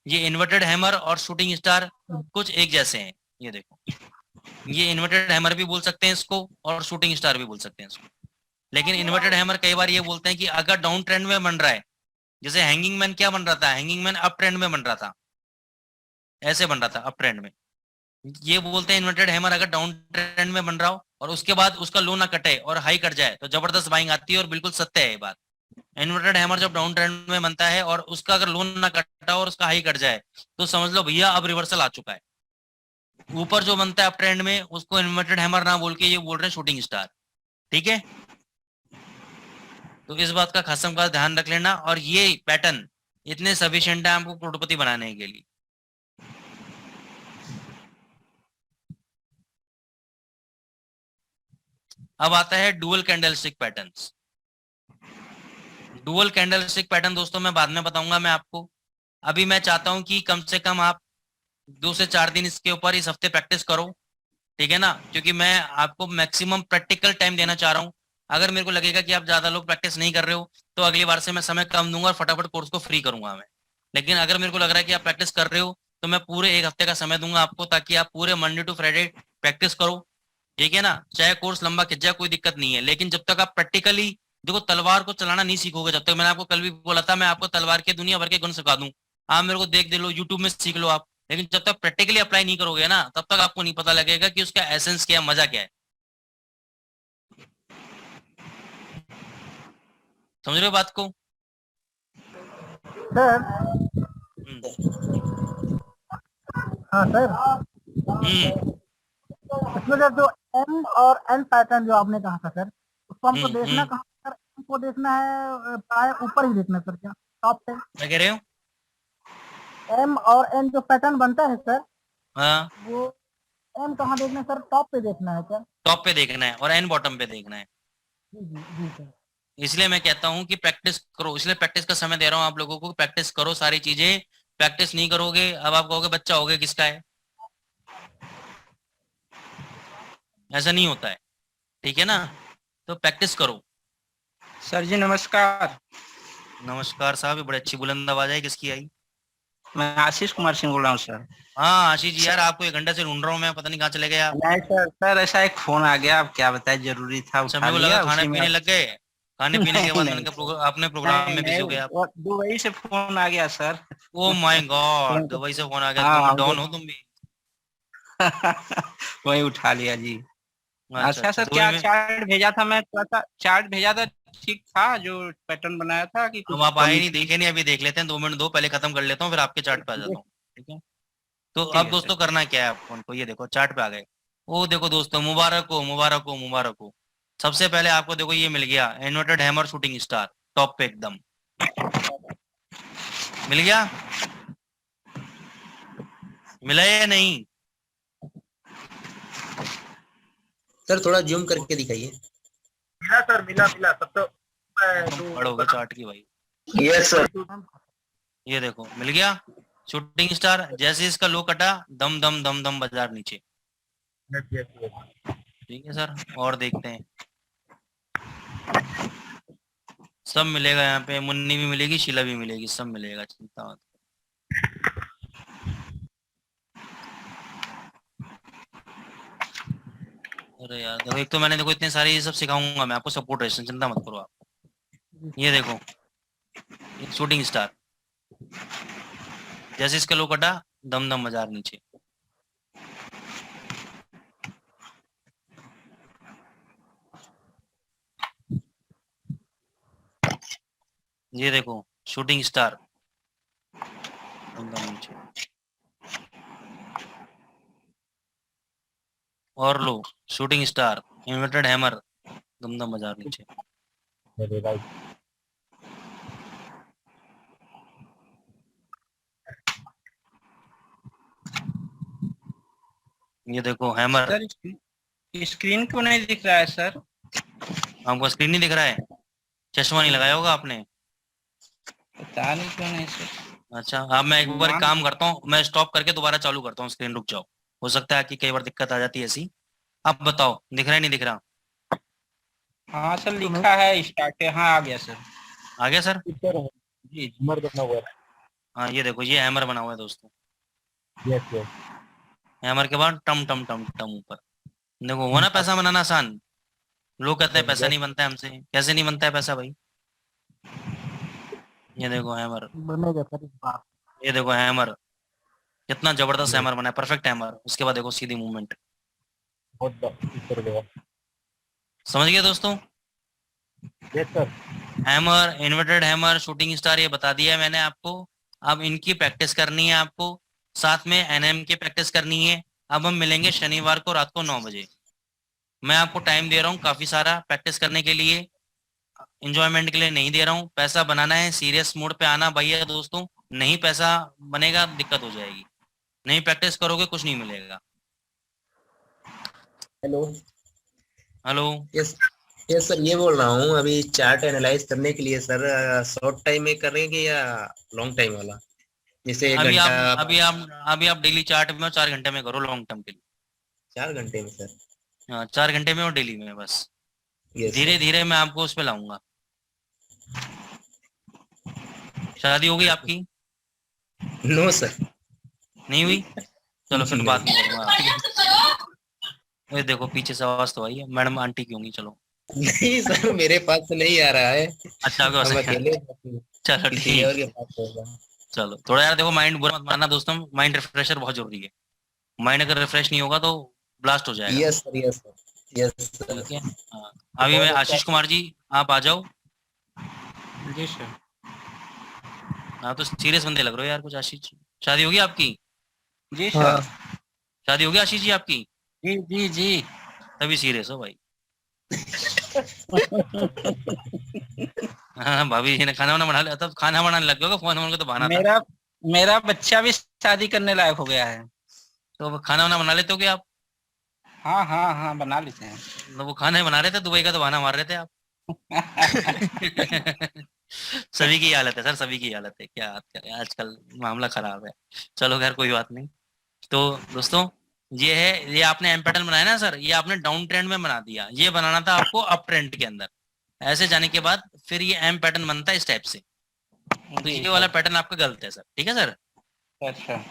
ये इन्वर्टेड हैमर और शूटिंग स्टार कुछ एक जैसे हैं। ये देखो, ये इन्वर्टेड हैमर भी बोल सकते हैं इसको और शूटिंग स्टार भी बोल सकते हैं इसको। लेकिन इन्वर्टेड हैमर कई बार ये बोलते हैं कि अगर डाउन ट्रेंड में बन रहा है, जैसे हैंगिंग मैन क्या बन रहा था, हैंगिंग मैन अप ट्रेंड में बन रहा था, ऐसे बन रहा था अप ट्रेंड में। ये बोलते हैं इन्वर्टेड हैमर अगर डाउन ट्रेंड में बन रहा हो और उसके बाद उसका लो ना कटे और हाई कट जाए तो जबरदस्त बाइंग आती है, और बिल्कुल सत्य है ये बात। इन्वर्टेड हैमर जब डाउन ट्रेंड में बनता है और उसका अगर लो ना कटा और उसका हाई कट जाए तो समझ लो भैया अब रिवर्सल आ चुका है। ऊपर जो बनता है अप ट्रेंड में उसको इन्वर्टेड हैमर ना बोल के ये बोल रहे हैं शूटिंग स्टार। ठीक है, तो इस बात का खासा ध्यान रख लेना। और ये पैटर्न इतने सफिशिएंट है आपको करोड़पति बनाने के लिए। अब आता है dual candlestick patterns. Dual candlestick pattern दोस्तों मैं बाद में बताऊंगा मैं आपको। अभी मैं चाहता हूं कि कम से कम आप 2 से 4 दिन इसके ऊपर इस हफ्ते प्रैक्टिस करो, ठीक है ना? क्योंकि मैं आपको मैक्सिमम प्रैक्टिकल टाइम देना चाह रहा हूं। अगर मेरे को लगेगा कि आप ज्यादा लोग प्रैक्टिस नहीं कर रहे हो तो अगली बार से मैं समय कम दूंगा और फटाफट कोर्स को फ्री करूंगा मैं। लेकिन अगर मेरे को लग रहा है कि आप प्रैक्टिस कर रहे हो तो मैं पूरे 1 हफ्ते का समय दूंगा आपको, ताकि आप पूरे मंडे टू फ्राइडे प्रैक्टिस करो, ठीक है ना? चाहे कोर्स लंबा खिंच जाए कोई दिक्कत नहीं है, लेकिन जब तक आप प्रैक्टिकली देखो तलवार को चलाना नहीं सीखोगे, जब तक, मैंने आपको कल भी बोला था मैं आपको तलवार के दुनिया भर के गुण सिखा दूं, आप मेरे को देख दे लो, यूट्यूब में सीख लो आप, लेकिन जब तक प्रैक्टिकली अप्लाई नहीं करोगे ना, तब तक आपको नहीं पता लगेगा कि उसका एसेंस क्या है, मजा क्या है। समझ रहे हो बात को? सर हाँ सर, इसमें सर जो एम और एन पैटर्न जो आपने कहा था सर, उसको हमको देखना कहाँ सर? हमको देखना है प्राय ऊपर ही देखना सर, क्या टॉप पे? क्या कह रहे हो? एम और एन जो पैटर्न बनता है सर, हाँ, वो एम कहाँ देखना है सर? टॉप पे देखना है क्या? टॉप पे देखना है और एन बॉटम पे देखना है। जी जी जी सर। इसलिए मैं कहता हूँ कि प्रैक्टिस करो, इसलिए प्रैक्टिस का समय दे रहा हूँ आप लोगों को। प्रैक्टिस करो सारी चीजें, प्रैक्टिस नहीं करोगे अब आप कहोगे बच्चा हो गया किसका है, ऐसा नहीं होता है, ठीक है ना? तो प्रैक्टिस करो। सर जी नमस्कार। नमस्कार साहब, ये बड़ी अच्छी बुलंद आवाज है, किसकी आई? मैं आशीष कुमार सिंह बोल रहा हूँ सर। हाँ आशीष जी, यार आपको 1 घंटे से ढूंढ रहा हूँ मैं, पता नहीं कहाँ चले गए आप। नहीं सर, सर ऐसा एक फोन आ गया, अब क्या बताए, जरूरी था, उठा समय को लगा लिया। खाने उसी में पीने लग गए, खाने पीने के बाद नहीं, मैंने कहा अपने प्रोग्राम में बिजी हो गए आप। वो दुबई से फोन आ गया sir. Oh my God, Dubai से फोन आ गया, हाँ, तुम डॉन हो तुम भी। वही उठा लिया जी। अच्छा सर, दुबई क्या में चार्ट भेजा था? मैं थोड़ा सा चार्ट भेजा था, ठीक था जो पैटर्न बनाया था कि अब आप आए नहीं, देखे नहीं, अभी देख लेते हैं, 2 मिनट दो, पहले खत्म कर लेता हूँ फिर आपके चार्ट पे आ जाता हूँ, ठीक है? तो ठीक अब है दोस्तों सर। करना क्या है आपको, उनको ये देखो चार्ट पे आ गए। ओ देखो दोस्तों, मुबारक हो मुबारक हो मुबारक हो। सबसे पहले आपको देखो ये मिल गया, inverted hammer shooting star, top पे एकदम मिल गया। मिला है या नहीं? सर थोड़ा जूम करके दिखाइए। मिला सर, मिला मिला तब तो तुम पढ़ोगे चार्ट की भाई। Yes sir. ये देखो मिल गया शूटिंग स्टार, जैसे इसका लो कटा, दम दम दम दम बाजार नीचे, ठीक है सर? और देखते हैं, सब मिलेगा यहाँ पे, मुन्नी भी मिलेगी, शीला भी मिलेगी, सब मिलेगा, चिंता मत। अरे यार देखो, एक तो मैंने देखो इतने सारे ये सब सिखाऊंगा मैं आपको, सपोर्ट रेशन, चिंता मत करो आप। ये देखो शूटिंग स्टार, जैसे इसका लो कटा, दम दम बाजार नीचे। ये देखो शूटिंग स्टार, दम दम नीचे। और लो शूटिंग स्टार, इन्वर्टेड हैमर, दम दम बाजार नीचे। ये देखो हैमर। सर स्क्रीन क्यों नहीं दिख रहा है सर? आपको स्क्रीन नहीं दिख रहा है? चश्मा नहीं लगाया होगा आपने। पता नहीं क्यों नहीं सर। अच्छा, अब मैं एक बार काम करता हूँ, मैं स्टॉप करके दोबारा चालू करता हूँ स्क्रीन, रुक जाओ, हो सकता है कि कई बार दिक्कत आ जाती है ऐसी। अब बताओ दिख रहा है नहीं दिख रहा? हाँ सर लिखा है स्टार्ट, हाँ आ गया सर। आ गया सर? जी हाँ ये देखो, ये हैमर बना हुआ है दोस्तों। Yes yes. हैमर के बाद टम टम टम टम ऊपर। देखो हुआ ना पैसा बनाना आसान। लोग कहते हैं पैसा नहीं बनता है हमसे, कैसे नहीं बनता है पैसा भाई? ये देखो हैमर, बनेगा सर इस बार। ये देखो हैमर, कितना जबरदस्त हैमर बना है, परफेक्ट हैमर। उसके बाद देखो सीधी मूवमेंट, समझ गए दोस्तों? Yes sir. Hammer, inverted hammer, shooting star, ये बता दिया है मैंने आपको। अब इनकी प्रैक्टिस करनी है आपको, साथ में एनएम की प्रैक्टिस करनी है। अब हम मिलेंगे शनिवार को रात को 9 बजे। मैं आपको टाइम दे रहा हूँ काफी सारा प्रैक्टिस करने के लिए, एंजॉयमेंट के लिए नहीं दे रहा हूँ। पैसा बनाना है, सीरियस मोड पे आना भैया दोस्तों, नहीं पैसा बनेगा दिक्कत हो जाएगी, नहीं प्रैक्टिस करोगे कुछ नहीं मिलेगा। Hello. Hello. Yes yes sir, ये बोल रहा हूँ अभी चार्ट एनालाइज करने के लिए सर, शॉर्ट टाइम में करेंगे या लॉन्ग टाइम वाला? जैसे 1 अभी घंटा। आप अभी आप डेली चार्ट में 4 घंटे में करो, लॉन्ग टर्म के लिए। 4 घंटे में सर? हाँ 4 घंटे में और डेली में, बस यस धीरे धीरे मैं आपको उस पे लाऊंगा। शादी हो गई आपकी? No sir. नहीं हुई? चलो फिर नहीं। बात नहीं करूंगा। ये देखो पीछे से आवाज तो आई है, मैडम आंटी की होंगी। चलो नहीं सर, मेरे पास तो नहीं आ रहा है। अच्छा आपके पास हम है? अकेले चलो किसी ठीक, और के पास होगा। चलो थोड़ा यार देखो, माइंड बुरा मत मानना दोस्तों, माइंड रिफ्रेशर बहुत जरूरी है। माइंड अगर रिफ्रेश नहीं होगा तो ब्लास्ट हो जाएगा। Yes sir, yes sir, yes sir. ठीक है, हाँ। अभी मैं आशीष कुमार जी, आप आ जाओ। जी सर। हाँ तो सीरियस बंदे लग रहे हो यार कुछ। आशीष जी, शादी होगी आपकी? जी हाँ। सर। शादी होगी आशीष जी आपकी? जी जी जी। तभी सीरियस हो भाई। हाँ भाभी जी ने खाना वाना बना लिया, तब खाना बनाने लग गए, फोन फोन को तो बहाना था। मेरा मेरा बच्चा भी शादी करने लायक हो गया है। तो वो खाना वाना बना लेते हो क्या आप? हाँ हाँ हाँ, बना लेते हैं। तो वो खाना ही बना रहे थे, दुबई का तो बहाना मार रहे थे आप। सभी की हालत है सर, सभी की हालत है, क्या बात करें, आजकल मामला खराब है। चलो खैर कोई बात नहीं। तो दोस्तों ये है, ये आपने एम पैटर्न बनाया ना सर, ये आपने डाउन ट्रेंड में बना दिया, ये बनाना था आपको अप ट्रेंड के अंदर। ऐसे जाने के बाद फिर ये एम पैटर्न बनता है इस टाइप से। तो ये वाला पैटर्न आपका गलत है सर, ठीक है सर। अच्छा।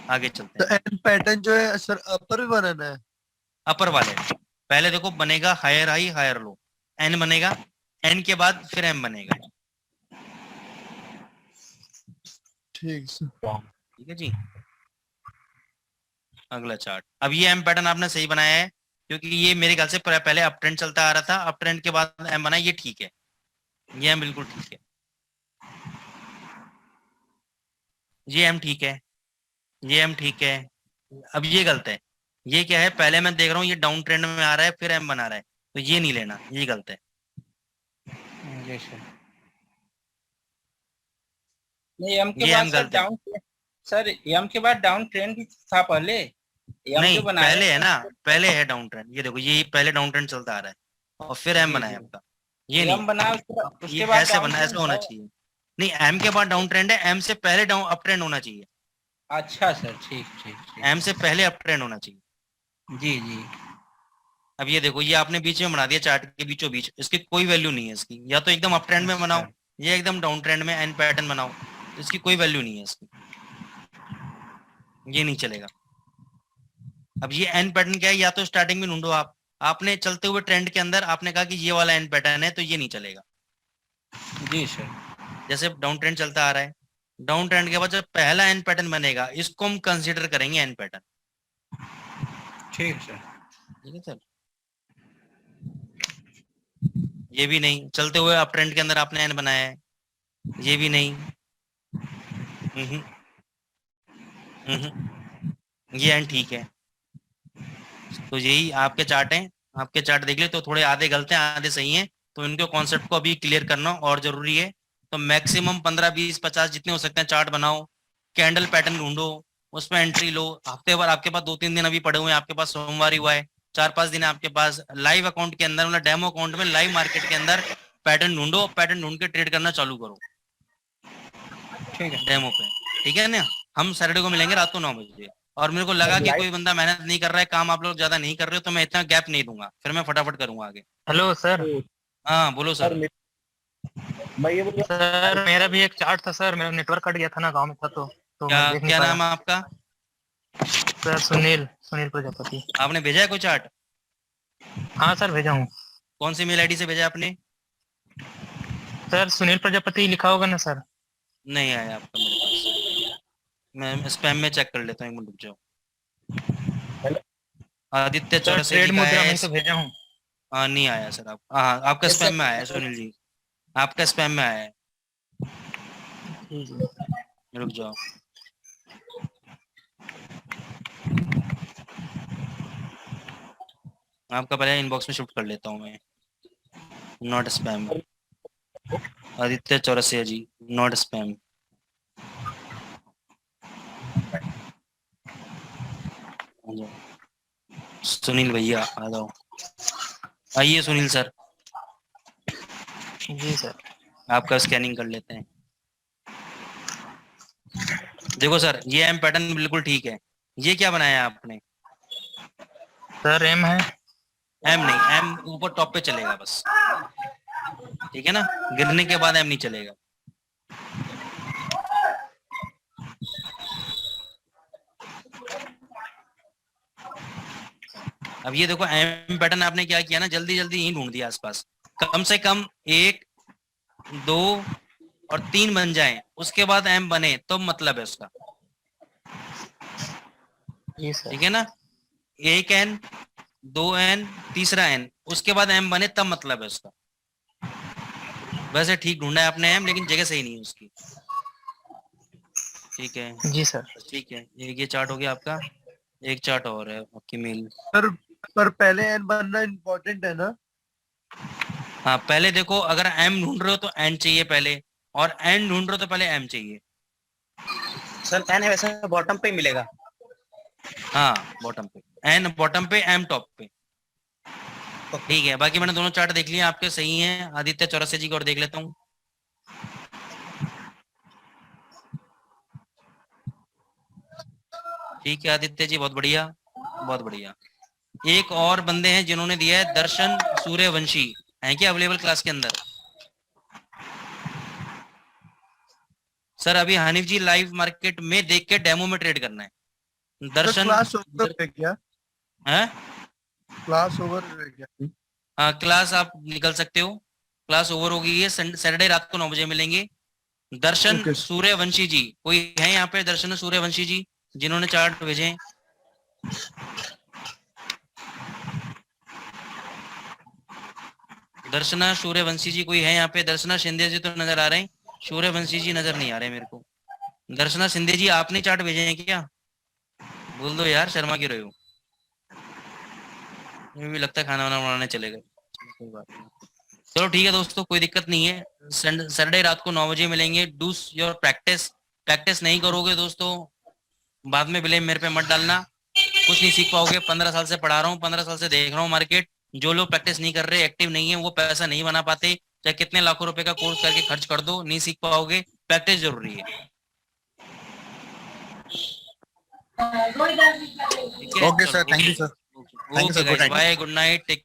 आगे चलते तो हैं। एन पैटर्न जो है सर अपर भी बनाना है? अपर वाले पहले देखो, बनेगा higher high higher low, N बनेगा, एन के बाद फिर एम बनेगा। ठीक सर। ठीक है जी। अगला चार्ट, अब ये एम पैटर्न आपने सही बनाया है, क्योंकि ये मेरे ख्याल से पहले अप ट्रेंड चलता आ रहा था, अप ट्रेंड के बाद एम बना, ये ठीक है, ये एम बिल्कुल ठीक है, ये एम ठीक है, ये एम ठीक है। अब ये गलत है, ये क्या है, पहले मैं देख रहा हूँ ये डाउन ट्रेंड में आ रहा है फिर एम बना रहा है, तो ये नहीं लेना, ये गलत है। जी सर। नहीं, एम के ये बाद एम सर गलत है। डाउन, सर एम के बाद डाउन ट्रेंड भी था पहले। एम नहीं जो बनाया पहले है ना, पहले है डाउन ट्रेंड, ये देखो ये पहले डाउन ट्रेंड चलता आ रहा है और फिर एम जी, बना है जी। आपका, ये एम नहीं। बनाया ये उसके बाद ऐसे डाउन बना, ऐसा ट्रेंड होना है। चाहिए। नहीं, एम के बाद डाउन ट्रेंड है, एम से पहले डाउन अप ट्रेंड होना चाहिए। अच्छा सर, ठीक ठीक ठीक। एम से पहले अप ट्रेंड होना चाहिए। जी जी। अब ये देखो, ये आपने बीच में बना दिया, चार्ट के बीचों बीच, इसकी कोई वैल्यू नहीं है इसकी, या तो एकदम अप ट्रेंड में बनाओ, ये एकदम डाउन ट्रेंड में एन पैटर्न बनाओ, इसकी कोई वैल्यू नहीं है इसकी, ये नहीं चलेगा। अब ये एन पैटर्न क्या है, या तो स्टार्टिंग में ढूंढो आप, आपने चलते हुए ट्रेंड के अंदर आपने कहा कि ये वाला एन पैटर्न है, तो ये नहीं चलेगा। जी सर। जैसे डाउन ट्रेंड चलता आ रहा है, डाउन ट्रेंड के बाद जब पहला एन पैटर्न बनेगा, इसको हम कंसीडर करेंगे एन पैटर्न। ठीक है सर। ठीक है सर। ये भी नहीं, चलते हुए अप ट्रेंड के अंदर आपने एन बनाया है, ये भी नहीं। ये एन ठीक है। तो यही आपके चार्ट हैं, आपके चार्ट देख ले, तो थोड़े आधे गलत हैं आधे सही हैं, तो इनके कॉन्सेप्ट को अभी क्लियर करना और जरूरी है। तो मैक्सिमम 15 20 50 जितने हो सकते हैं चार्ट बनाओ, कैंडल पैटर्न ढूंढो, उसमें एंट्री लो। हफ्ते भर आपके पास 2-3 दिन अभी पड़े हुए हैं, आपके पास सोमवार ही हुआ है, 4-5 दिन आपके पास लाइव अकाउंट के अंदर, मतलब डेमो अकाउंट में लाइव मार्केट के अंदर पैटर्न ढूंढो, पैटर्न ढूंढ के ट्रेड करना चालू करो। ठीक है डेमो पे, ठीक है ना। हम सैटरडे को मिलेंगे रात को 9 बजे, और मेरे को लगा कि कोई बंदा मेहनत नहीं कर रहा है, काम आप लोग ज्यादा नहीं कर रहे हो, तो मैं इतना गैप नहीं दूंगा, फिर मैं फटाफट करूंगा आगे। Hello sir. हाँ बोलो सर। सर मेरा भी एक चार्ट था सर, मेरा नेटवर्क कट गया था ना, गांव में था तो क्या मैं देख नहीं क्या पाया। नाम है आपका? सर सुनील प्रजापति। आपने भेजा है कोई चार्ट? हाँ सर भेजा हूँ। कौन सी मेल आईडी से भेजा आपने? सर सुनील प्रजापति लिखा होगा ना सर? नहीं आया आपका मेरे पास, मैं स्पैम में चेक कर लेता हूँ, एक मिनट रुक जाओ। आदित्य सर चौरसिया ट्रेड जी का मुद्रा है। में तो भेजा हूँ। हाँ नहीं आया सर, आप हाँ आपका Yes, स्पैम sir. में आया है सुनील जी, आपका स्पैम में आया है, जी जी। रुक जाओ। आपका पहले इनबॉक्स में शिफ्ट कर लेता हूँ मैं, not spam. Aditya Chaurasia ji, not spam. Sunil भैया आ जाओ, आइए सुनील सर, जी सर। आपका स्कैनिंग कर लेते हैं। देखो सर, ये एम पैटर्न बिल्कुल ठीक है। ये क्या बनाया आपने? सर एम है। एम नहीं, एम ऊपर टॉप पे चलेगा बस, ठीक है ना, गिरने के बाद एम नहीं चलेगा। अब ये देखो एम पैटर्न आपने क्या किया ना, जल्दी जल्दी ही ढूंढ दिया आसपास, कम से कम 1 2 और 3 बन जाए उसके बाद एम बने तो मतलब है उसका, जी सर। ठीक है ना। 1 एन 2 एन तीसरा एन उसके बाद एम बने तब मतलब है उसका। वैसे ठीक ढूंढा है आपने एम, लेकिन जगह सही नहीं है उसकी। ठीक है जी सर। ठीक है, ये चार्ट हो गया आपका। एक चार्ट और है आपकी मेल। सर पर पहले एन बनना इम्पोर्टेंट है ना? हाँ पहले देखो, अगर एम ढूंढ रहे हो तो एन चाहिए पहले, और एन ढूंढ रहे हो तो पहले एम चाहिए। सर एन वैसे बॉटम पे ही मिलेगा। हाँ बॉटम पे एन, बॉटम पे एम टॉप पे। ठीक है, बाकी मैंने दोनों चार्ट देख लिए आपके, सही हैं। आदित्य चौरसिया जी को और देख लेता हूँ। ठीक है आदित्य जी, बहुत बढ़िया बहुत बढ़िया। एक और बंदे हैं जिन्होंने दिया है, दर्शन सूर्यवंशी, है क्या अवेलेबल क्लास के अंदर? सर अभी हनीफ जी लाइव मार्केट में देख के डेमो में ट्रेड करना है। दर्शन क्लास ओवर है क्या? है? क्लास ओवर है क्या? हाँ क्लास आप निकल सकते हो, क्लास ओवर हो गई है। सैटरडे रात को 9 बजे मिलेंगे। दर्शन Okay. सूर्यवंशी जी, कोई है यहाँ पे? दर्शन सूर्यवंशी जी जिन्होंने चार्ट भेजे हैं। दर्शना सूर्यवंशी जी कोई है यहाँ पे? दर्शना शिंदे जी तो नजर आ रहे हैं, सूर्यवंशी जी नजर नहीं आ रहे मेरे को। दर्शना शिंदे जी आपने चार्ट भेजे हैं क्या? बोल दो यार, शर्मा क्यों रहे हो? मुझे भी लगता है खाना वाना बनाने चले गए। कोई बात नहीं, चलो ठीक है दोस्तों, कोई दिक्कत नहीं है। सैटरडे रात को 9 बजे मिलेंगे। Do your practice. प्रैक्टिस नहीं करोगे दोस्तों, बाद में ब्लेम मेरे पे मत डालना, कुछ नहीं सीख पाओगे। 15 साल से पढ़ा रहा हूँ, 15 साल से देख रहा हूँ मार्केट। जो लोग प्रैक्टिस नहीं कर रहे, एक्टिव नहीं है, वो पैसा नहीं बना पाते। चाहे कितने लाखों रुपए का कोर्स करके खर्च कर दो, नहीं सीख पाओगे। प्रैक्टिस जरूरी है। Okay sir, thank you sir. Okay guys, bye, good night, take